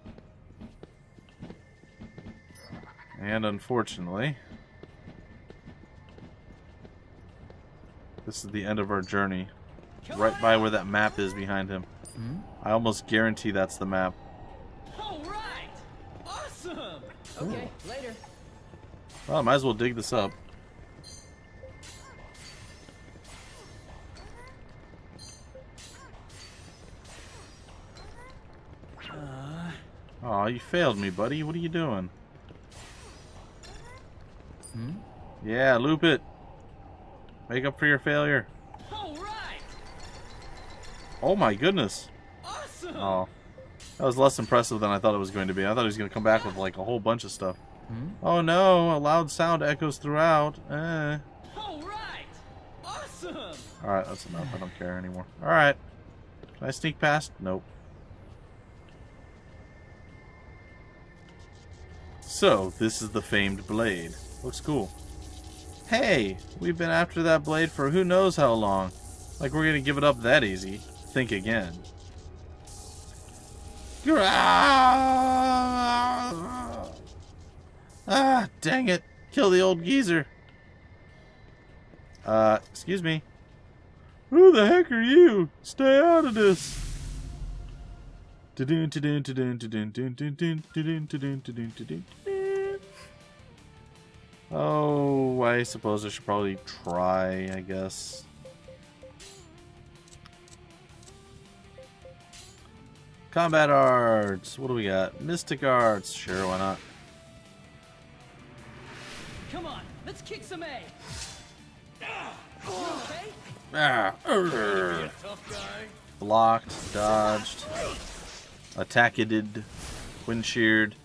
And unfortunately, this is the end of our journey. Right by where that map is behind him. I almost guarantee that's the map. All right. Awesome. Okay, later. Well, I might as well dig this up. Aw, you failed me, buddy. What are you doing? Yeah, loop it. Make up for your failure. All right. Oh my goodness. Awesome. Oh, that was less impressive than I thought it was going to be. I thought he was going to come back with like a whole bunch of stuff. Oh no, a loud sound echoes throughout. All right. Awesome. Alright, that's enough. I don't care anymore. Alright. Can I sneak past? Nope. So, this is the famed blade. Looks cool. Hey! We've been after that blade for who knows how long. Like we're gonna give it up that easy. Think again. Ah, dang it. Kill the old geezer. Excuse me. Who the heck are you? Stay out of this. Oh, I suppose I should probably try, I guess. Combat arts. What do we got? Mystic arts. Sure, why not? Come on, let's kick some A. You okay? Tough guy. Blocked, dodged, attacked, wind sheared,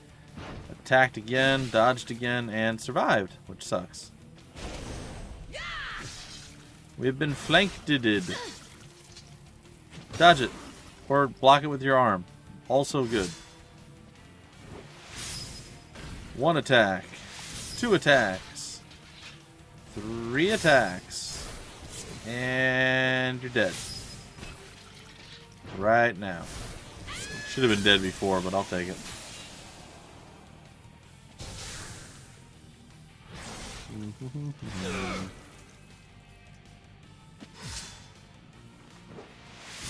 attacked again, dodged again, and survived, which sucks. We've been flanked. Dodge it, or block it with your arm. Also good. 1 attack, 2 attacks, 3 attacks, and you're dead. Right now. Should have been dead before, but I'll take it.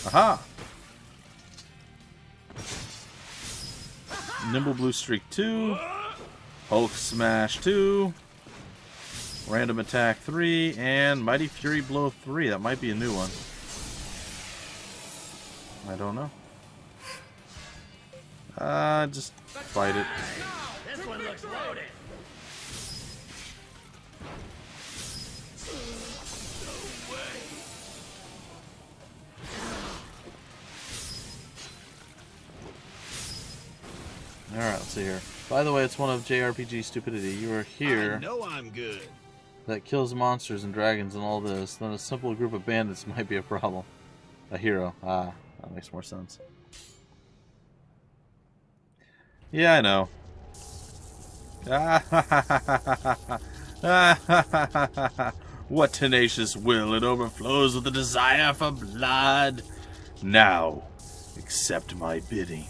Aha! Nimble Blue Streak 2. Hulk Smash 2. Random Attack 3. And Mighty Fury Blow 3. That might be a new one. I don't know. Just fight it. This one looks loaded. Alright, let's see here. By the way, it's one of JRPG stupidity. You are here. I know I'm good. That kills monsters and dragons and all this. Then a simple group of bandits might be a problem. A hero. Ah, that makes more sense. Yeah, I know. What tenacious will! It overflows with the desire for blood. Now, accept my bidding.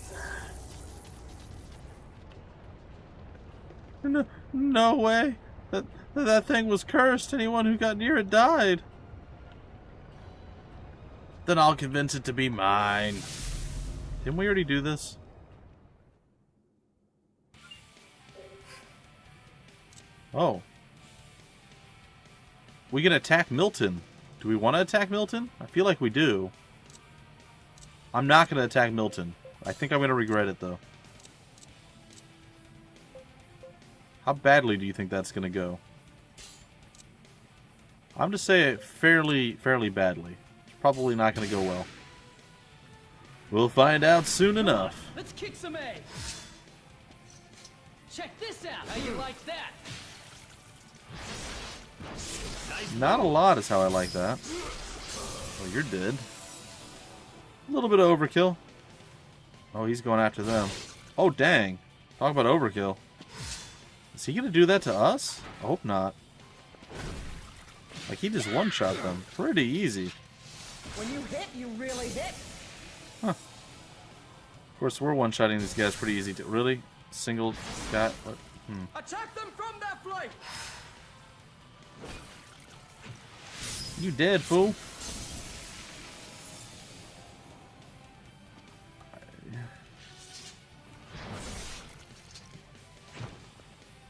No way! That thing was cursed. Anyone who got near it died. Then I'll convince it to be mine. Didn't we already do this? Oh. We can attack Milton. Do we want to attack Milton? I feel like we do. I'm not going to attack Milton. I think I'm going to regret it, though. How badly do you think that's going to go? I'm going to say it fairly badly. It's probably not going to go well. We'll find out soon enough. Let's kick some A. Check this out. How you like that? Not a lot is how I like that. Oh, you're dead. A little bit of overkill. Oh, he's going after them. Oh, dang. Talk about overkill. Is he going to do that to us? I hope not. Like, he just one-shot them. Pretty easy. When you hit, you really hit. Huh. Of course, we're one-shotting these guys pretty easy. Really? Single guy? What? Attack them from that flank. You dead, fool.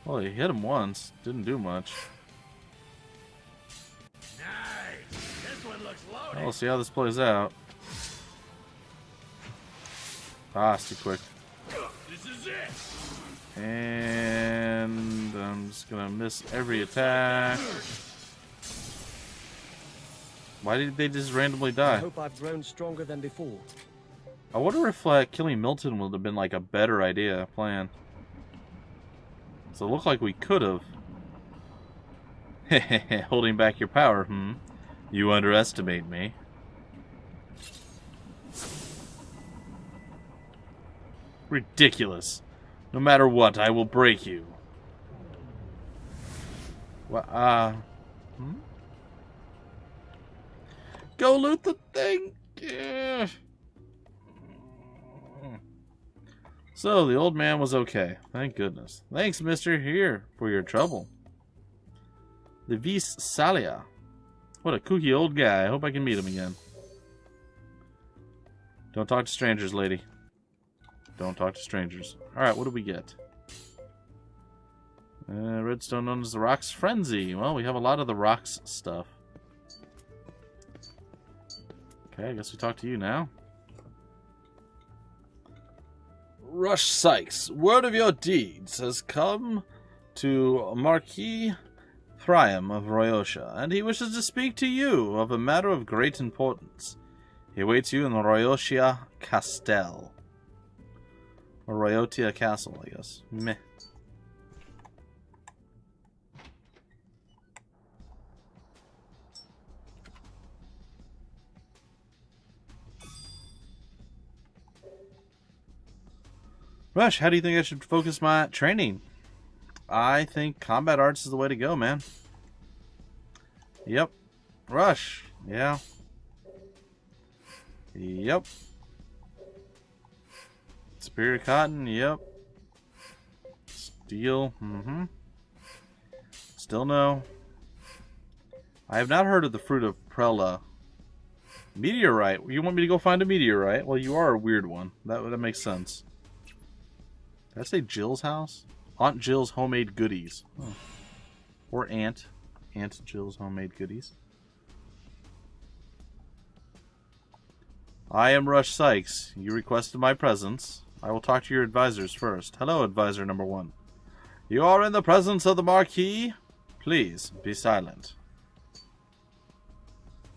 Well, he hit him once. Didn't do much. Nice. This one looks loaded. Well, we'll see how this plays out. Ah, it's too quick. This is it. And I'm just gonna miss every attack. Why did they just randomly I die? hope I've grown stronger than before. I wonder if killing Milton would have been like a better plan. So it looked like we could have. Holding back your power, You underestimate me. Ridiculous. No matter what, I will break you. What? Go loot the thing. Yeah. So the old man was okay. Thank goodness. Thanks, mister, here for your trouble. The Vis Salia. What a kooky old guy. I hope I can meet him again. Don't talk to strangers, lady. Don't talk to strangers. Alright, what do we get? Redstone known as the Rock's Frenzy. Well, we have a lot of the Rock's stuff. Okay, I guess we talk to you now. Rush Sykes, word of your deeds has come to Marquis Priam of Royotia, and he wishes to speak to you of a matter of great importance. He awaits you in the Royotia Castle. Or Royotia Castle, I guess. Meh. Rush, how do you think I should focus my training? I think combat arts is the way to go, man. Yep. Rush. Yeah. Yep. Superior cotton. Yep. Steel. Mm-hmm. Still no. I have not heard of the fruit of Prella. Meteorite. You want me to go find a meteorite? Well, you are a weird one. That makes sense. Did I say Jill's house? Aunt Jill's homemade goodies. Oh. Or Aunt Jill's homemade goodies. I am Rush Sykes. You requested my presence. I will talk to your advisors first. Hello, advisor number 1. You are in the presence of the Marquis. Please, be silent.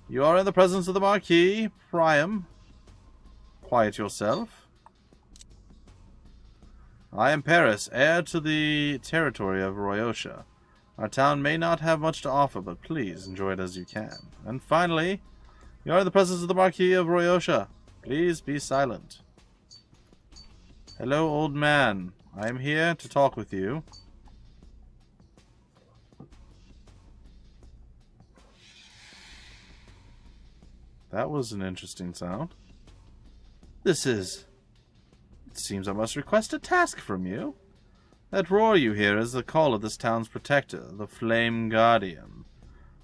You are in the presence of the Marquis. Priam. Quiet yourself. I am Paris, heir to the territory of Royotia. Our town may not have much to offer, but please enjoy it as you can. And finally, you are in the presence of the Marquis of Royotia. Please be silent. Hello, old man. I am here to talk with you. That was an interesting sound. It seems I must request a task from you. That roar you hear is the call of this town's protector, the Flame Guardian.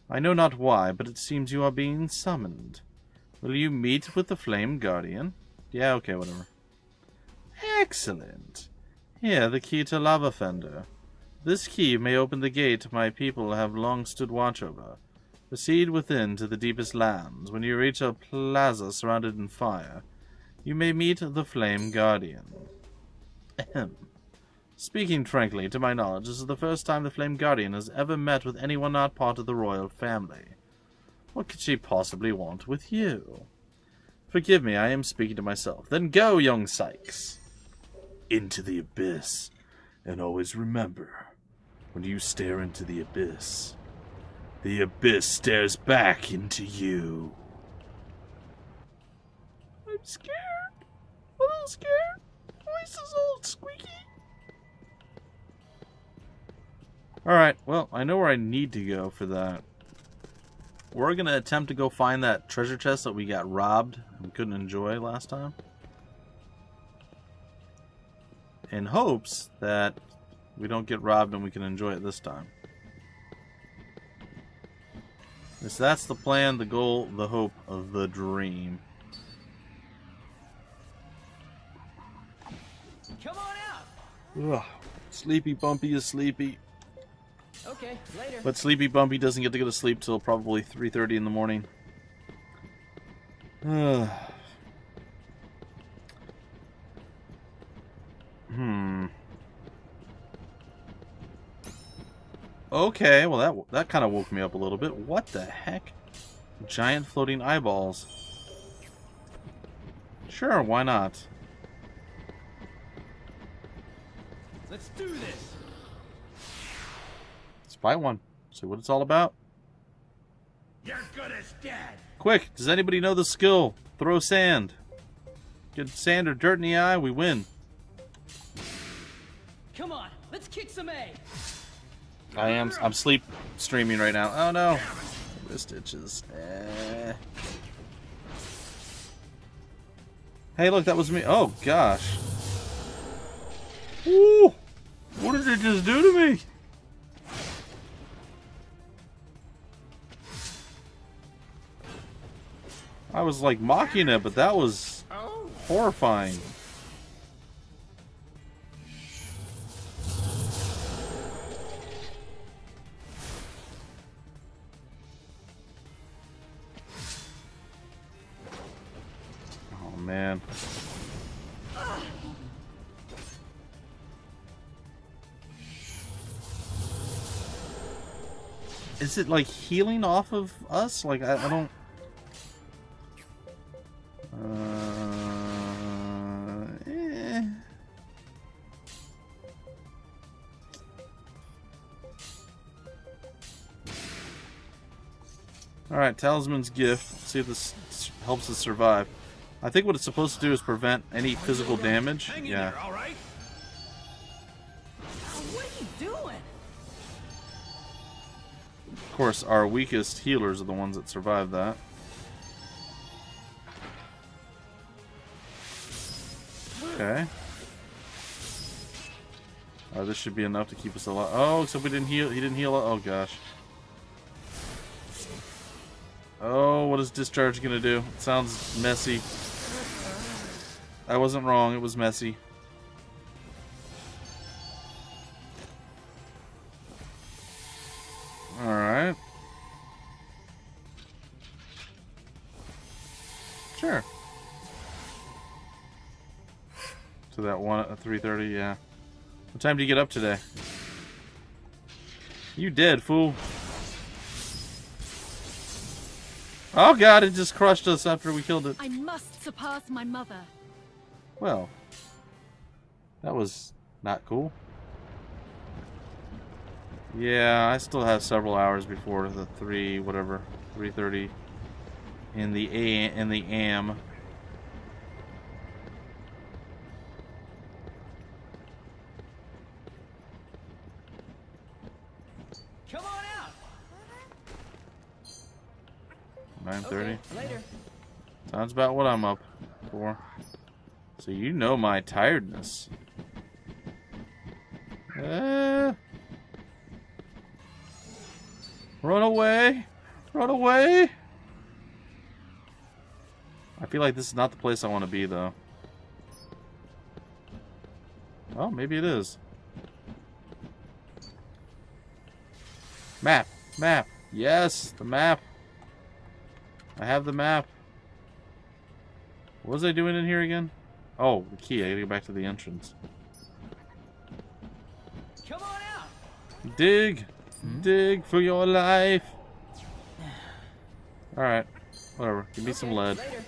I know not why, but it seems you are being summoned. Will you meet with the Flame Guardian? Yeah, okay, whatever. Excellent. Here, the key to Lava Fender. This key may open the gate my people have long stood watch over. Proceed within to the deepest lands. When you reach a plaza surrounded in fire, you may meet the Flame Guardian. Ahem. Speaking frankly, to my knowledge, this is the first time the Flame Guardian has ever met with anyone not part of the royal family. What could she possibly want with you? Forgive me, I am speaking to myself. Then go, young Sykes. Into the abyss. And always remember, when you stare into the abyss stares back into you. I'm scared. I'm a little scared. Voice is old squeaky. Alright, well, I know where I need to go for that. We're going to attempt to go find that treasure chest that we got robbed and couldn't enjoy last time. In hopes that we don't get robbed and we can enjoy it this time. So that's the plan, the goal, the hope, of the dream. Come on out. Ugh. Sleepy Bumpy is sleepy. Okay, later. But Sleepy Bumpy doesn't get to go to sleep till probably 3:30 in the morning. Okay, well that kind of woke me up a little bit. What the heck? Giant floating eyeballs. Sure, why not? Let's do this. Let's fight one. See what it's all about. You're good as dead. Quick, does anybody know the skill? Throw sand. Get sand or dirt in the eye, we win. Come on, let's kick some A. I'm sleep streaming right now. Oh no. Wrist itches. Hey, look, that was me. Oh gosh. Woo! What did it just do to me? I was like mocking it, but that was horrifying. Oh man. Is it like healing off of us? Like I don't. Alright, Talisman's Gift. Let's see if this helps us survive. I think what it's supposed to do is prevent any physical damage. Yeah. All right. What are you doing? Of course, our weakest healers are the ones that survive that. Okay. This should be enough to keep us alive. Oh, except we didn't heal. He didn't heal. Oh gosh. Oh, what is discharge gonna do? It sounds messy. I wasn't wrong. It was messy. All right. Sure. To that one at 3:30, yeah. What time do you get up today? You dead, fool. Oh god, it just crushed us after we killed it. I must surpass my mother. Well, that was not cool. Yeah, I still have several hours before the 3:30 in the AM. Come on out. 9:30. Later. Sounds about what I'm up for. So you know my tiredness. Run away! Run away! I feel like this is not the place I want to be, though. Oh, maybe it is. Map! Map! Yes! The map! I have the map. What was I doing in here again? Oh, the key. I gotta go back to the entrance. Come on out. Dig! Dig for your life! Alright. Whatever. Give me some lead. Later.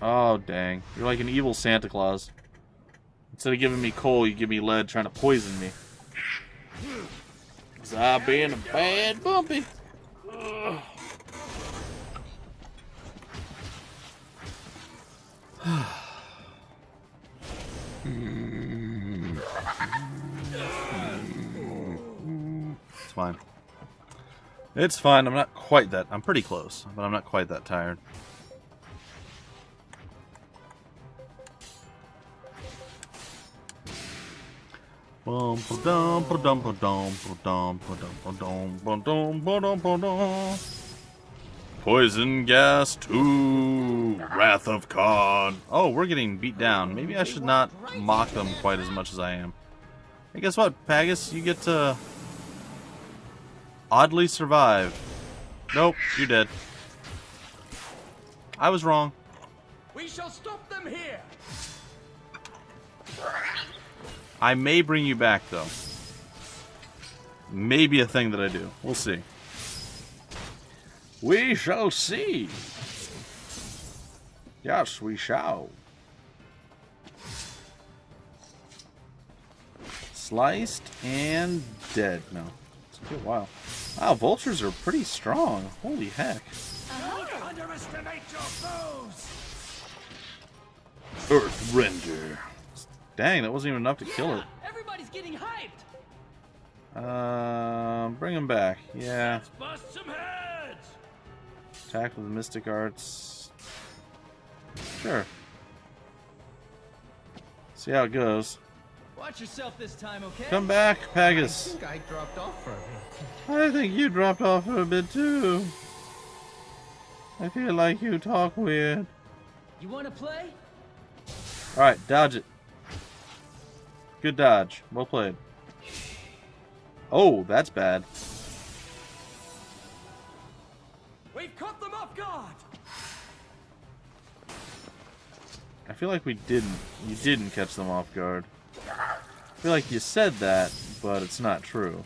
Oh, dang. You're like an evil Santa Claus. Instead of giving me coal, you give me lead trying to poison me. 'Cause I'm being a bad bumpy. Ugh. It's fine. It's fine. I'm not quite that. I'm pretty close, but I'm not quite that tired. Poison Gas 2, Wrath of Khan. Oh, we're getting beat down. Maybe I should not mock them quite as much as I am. Hey, guess what, Pagus? You get to oddly survive. Nope, you're dead. I was wrong. We shall stop them here. I may bring you back, though. Maybe a thing that I do. We'll see. We shall see. Yes, we shall. Sliced and dead. No, it's been a while. Wow, vultures are pretty strong. Holy heck. Don't underestimate your foes. Earth render. Dang, that wasn't even enough to kill it. Bring him back. Yeah. Let's bust some heads. Attack with Mystic Arts. Sure. See how it goes. Watch yourself this time, okay? Come back, I Pegasus. think I dropped off for a bit. I think you dropped off for a bit too. I feel like you talk weird. You want to play? Alright, dodge it. Good dodge. Well played. Oh, that's bad. We've caught them off guard. I feel like we didn't. You didn't catch them off guard. I feel like you said that, but it's not true.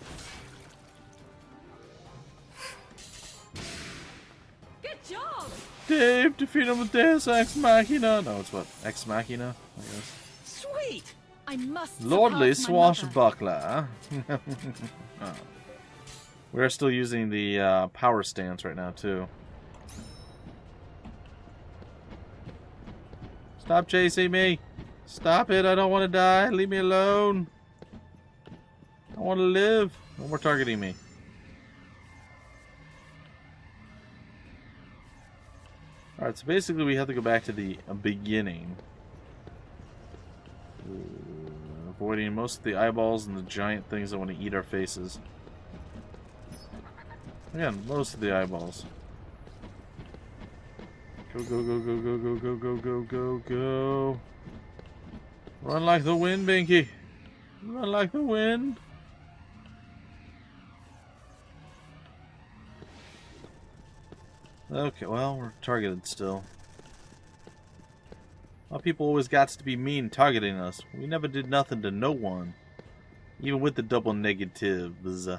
Good job! Dave, defeat him with Deus Ex Machina. No, it's what? Ex Machina, I guess. Sweet. I must Lordly surpass my mother. swashbuckler. Oh. We're still using the power stance right now, too. Stop chasing me. Stop it. I don't want to die. Leave me alone. I want to live. No more targeting me. Alright, so basically we have to go back to the beginning. Avoiding most of the eyeballs and the giant things that want to eat our faces. Again, most of the eyeballs. Go, go, go, go, go, go, go, go, go, go, go. Run like the wind, Binky. Run like the wind. Okay, well, we're targeted still. Well, people always got to be mean targeting us. We never did nothing to no one. Even with the double negatives.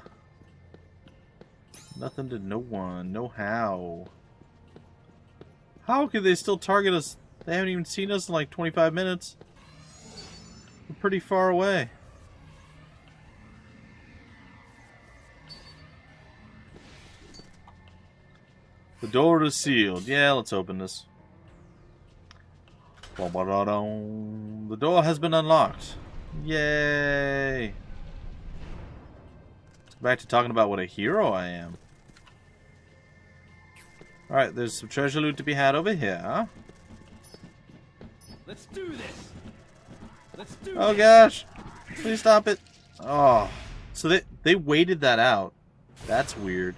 Nothing to no one. No how. How could they still target us? They haven't even seen us in like 25 minutes. We're pretty far away. The door is sealed. Yeah, let's open this. The door has been unlocked. Yay! Let's go back to talking about what a hero I am. Alright, there's some treasure loot to be had over here. Let's do this. Let's do Oh this. gosh! Please stop it. Oh. So they waited that out. That's weird.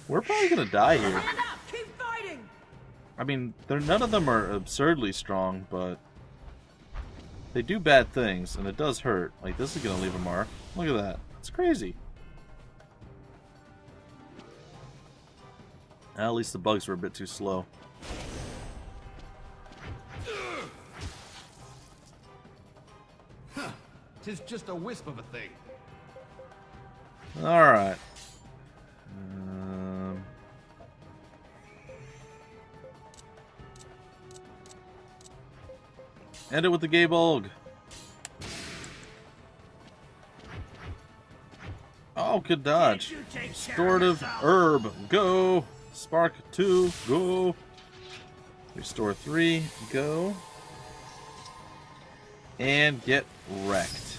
We're probably gonna die here. Stand up. Keep fighting. I mean, none of them are absurdly strong, but they do bad things, and it does hurt. Like, this is gonna leave a mark. Look at that. It's crazy. At least the bugs were a bit too slow. Tis just a wisp of a thing. Alright. End it with the gay bulg. Oh, good dodge. Restorative herb, go. Spark 2, go. Restore 3, go. And get wrecked.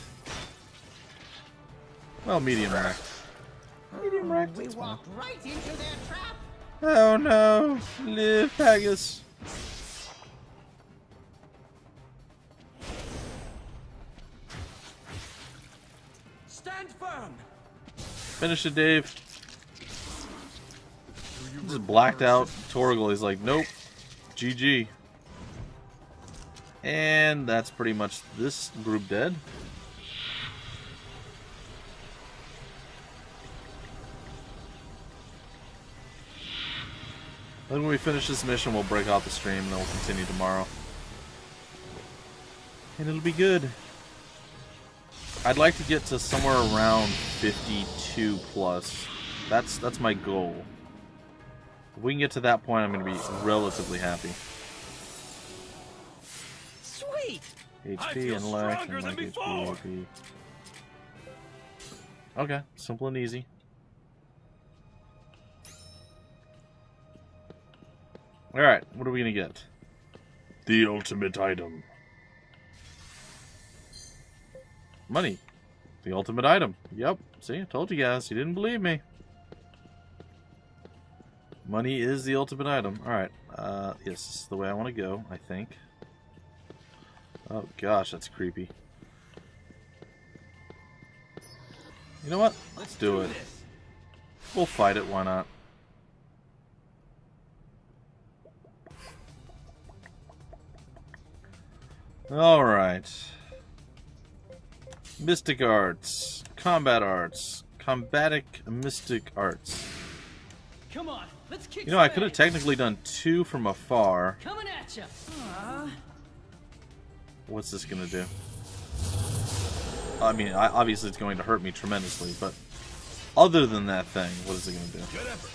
Well, medium wrecked. Medium wrecked. We walked right into their trap. Oh no! Live, Pegasus. Stand firm. Finish it, Dave. Just blacked out. Torgal, he's like, nope. GG. And that's pretty much this group dead. Then when we finish this mission, we'll break off the stream and then we'll continue tomorrow. And it'll be good. I'd like to get to somewhere around 52 plus. That's my goal. If we can get to that point, I'm going to be relatively happy. Sweet. HP and Lek and like HP, AP. Okay, simple and easy. Alright, what are we going to get? The ultimate item. Money. The ultimate item. Yep. See, I told you guys. You didn't believe me. Money is the ultimate item. Alright. Yes, this is the way I want to go, I think. Oh gosh, that's creepy. You know what? Let's do it. We'll fight it, why not? Alright. Mystic arts. Combat arts. Combatic mystic arts. Come on, let's kick You know, I some could have ass. technically done 2 from afar. Coming at ya. What's this gonna do? I mean, obviously it's going to hurt me tremendously, but other than that thing, what is it gonna do? Good effort.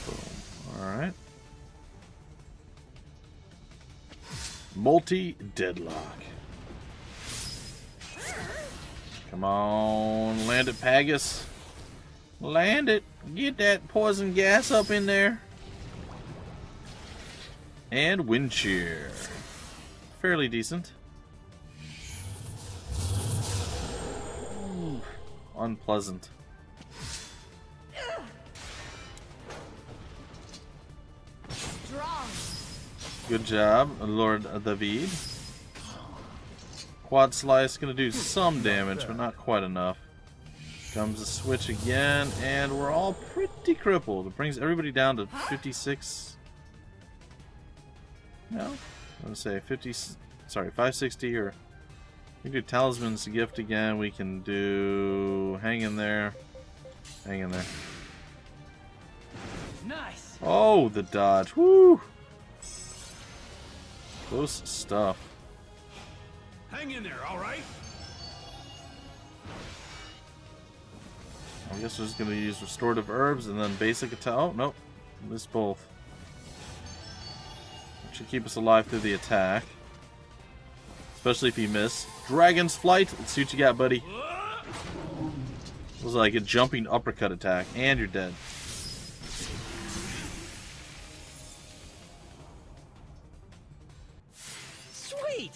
Boom. Alright. Multi-deadlock. Come on, land it, Pagus. Land it. Get that poison gas up in there. And wind shear. Fairly decent. Ooh, unpleasant. Strong. Good job, Lord David. Quad slice gonna do some damage, but not quite enough. Comes the switch again, and we're all pretty crippled. It brings everybody down to 56. No, I'm gonna say 50. Sorry, 560. Or we can do Talisman's Gift again. We can do hang in there, hang in there. Nice. Oh, the dodge! Woo! Close stuff. Hang in there, all right? I guess we're just gonna use restorative herbs and then basic attack. Oh nope, missed both. Should keep us alive through the attack, especially if you miss. Dragon's Flight. Let's see what you got, buddy. It was like a jumping uppercut attack, and you're dead. Sweet.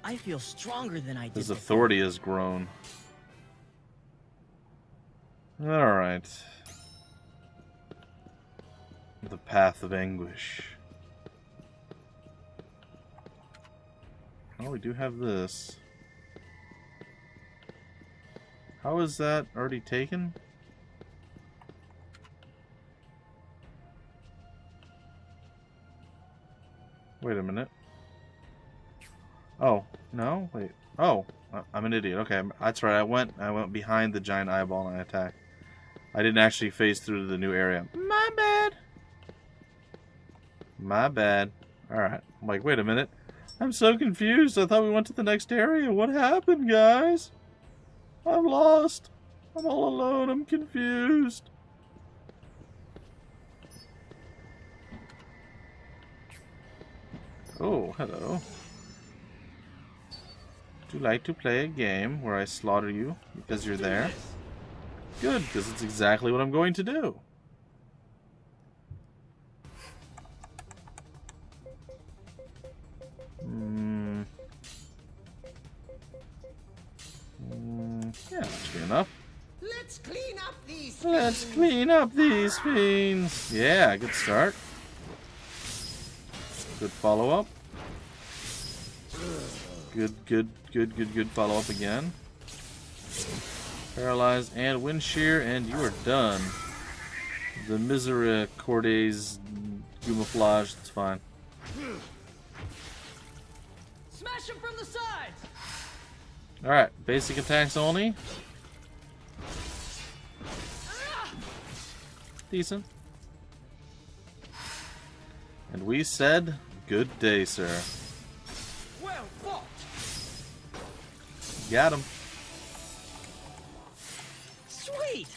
I feel stronger than I did. His before. authority has grown. Alright. The Path of Anguish. Oh, we do have this. How is that already taken? Wait a minute. Oh, no? Wait. Oh, I'm an idiot. Okay, that's right. I went behind the giant eyeball and I attacked. I didn't actually phase through to the new area. My bad. My bad. Alright. I'm like, wait a minute. I'm so confused. I thought we went to the next area. What happened, guys? I'm lost. I'm all alone. I'm confused. Oh, hello. Would you like to play a game where I slaughter you because you're there? Good, because it's exactly what I'm going to do. Yeah, that should be enough. Let's clean up these. Let's clean up these fiends. Yeah, good start. Good follow-up. Good follow-up again. Paralyze and wind shear, and you are done. The Misericordes Gumaflage, that's fine. Smash him from the sides. Alright, basic attacks only. Decent. And we said, good day, sir. Well fought. Got him. Sweet.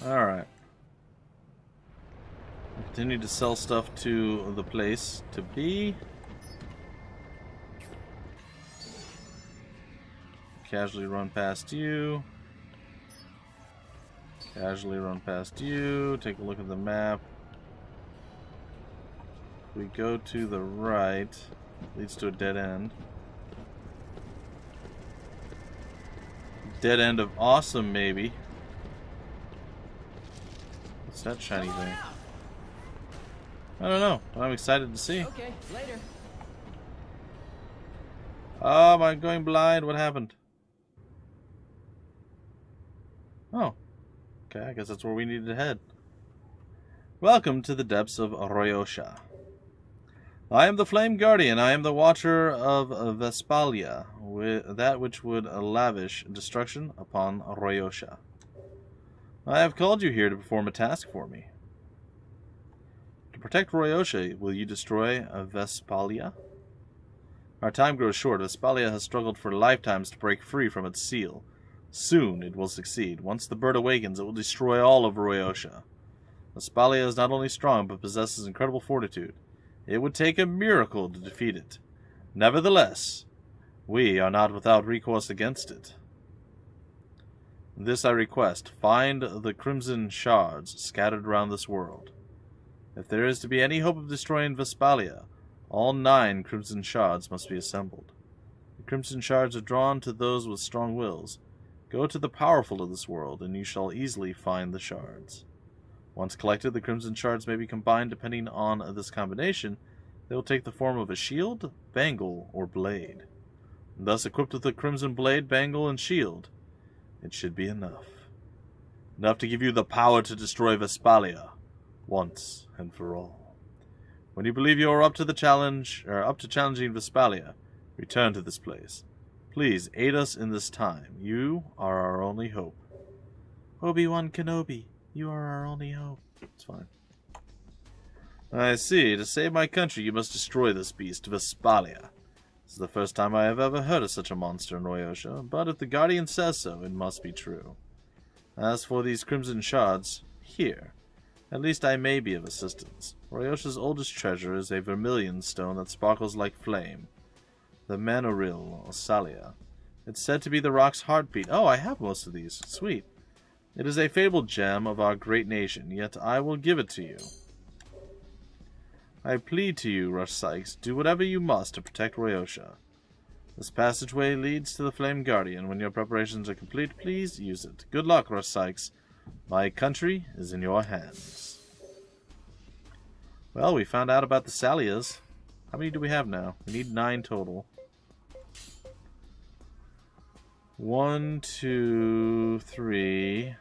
Alright. Continue to sell stuff to the place to be. Casually run past you. Casually run past you. Take a look at the map. We go to the right. Leads to a dead end. Dead end of awesome, maybe. What's that shiny thing? I don't know. I'm excited to see. Okay, later. Oh, am I going blind? What happened? Oh. Okay, I guess that's where we need to head. Welcome to the depths of Royotia. I am the Flame Guardian. I am the Watcher of Vespalia, that which would lavish destruction upon Royotia. I have called you here to perform a task for me. To protect Royotia, will you destroy Vespalia? Our time grows short. Vespalia has struggled for lifetimes to break free from its seal. Soon it will succeed. Once the bird awakens, it will destroy all of Royotia. Vespalia is not only strong, but possesses incredible fortitude. It would take a miracle to defeat it. Nevertheless, we are not without recourse against it. This I request, find the crimson shards scattered around this world. If there is to be any hope of destroying Vespalia, all 9 crimson shards must be assembled. The crimson shards are drawn to those with strong wills. Go to the powerful of this world, and you shall easily find the shards. Once collected, the crimson shards may be combined depending on this combination. They will take the form of a shield, bangle, or blade. Thus, equipped with the crimson blade, bangle, and shield, it should be enough. Enough to give you the power to destroy Vespalia, once and for all. When you believe you are up to the challenge, or up to challenging Vespalia, return to this place. Please aid us in this time. You are our only hope. Obi-Wan Kenobi. You are our only hope. It's fine. I see. To save my country, you must destroy this beast, Vespalia. This is the first time I have ever heard of such a monster in Royotia, but if the Guardian says so, it must be true. As for these crimson shards, here. At least I may be of assistance. Royotia's oldest treasure is a vermilion stone that sparkles like flame. The Manoril Salia. It's said to be the rock's heartbeat. Oh, I have most of these. Sweet. It is a fabled gem of our great nation, yet I will give it to you. I plead to you, Rush Sykes, do whatever you must to protect Royotia. This passageway leads to the Flame Guardian. When your preparations are complete, please use it. Good luck, Rush Sykes. My country is in your hands. Well, we found out about the Salias. How many do we have now? We need 9 total. 1, 2, 3.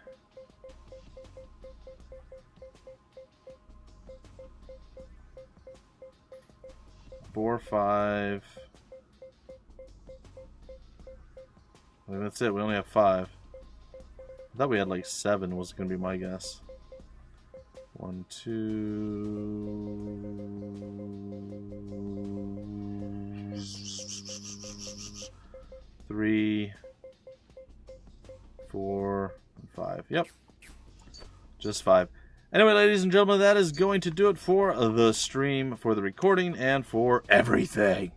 4, 5. I think that's it. We only have 5. I thought we had like 7 was going to be my guess. 1, 2, 3, 4, and 5. Yep. Just 5. Anyway, ladies and gentlemen, that is going to do it for the stream, for the recording, and for everything.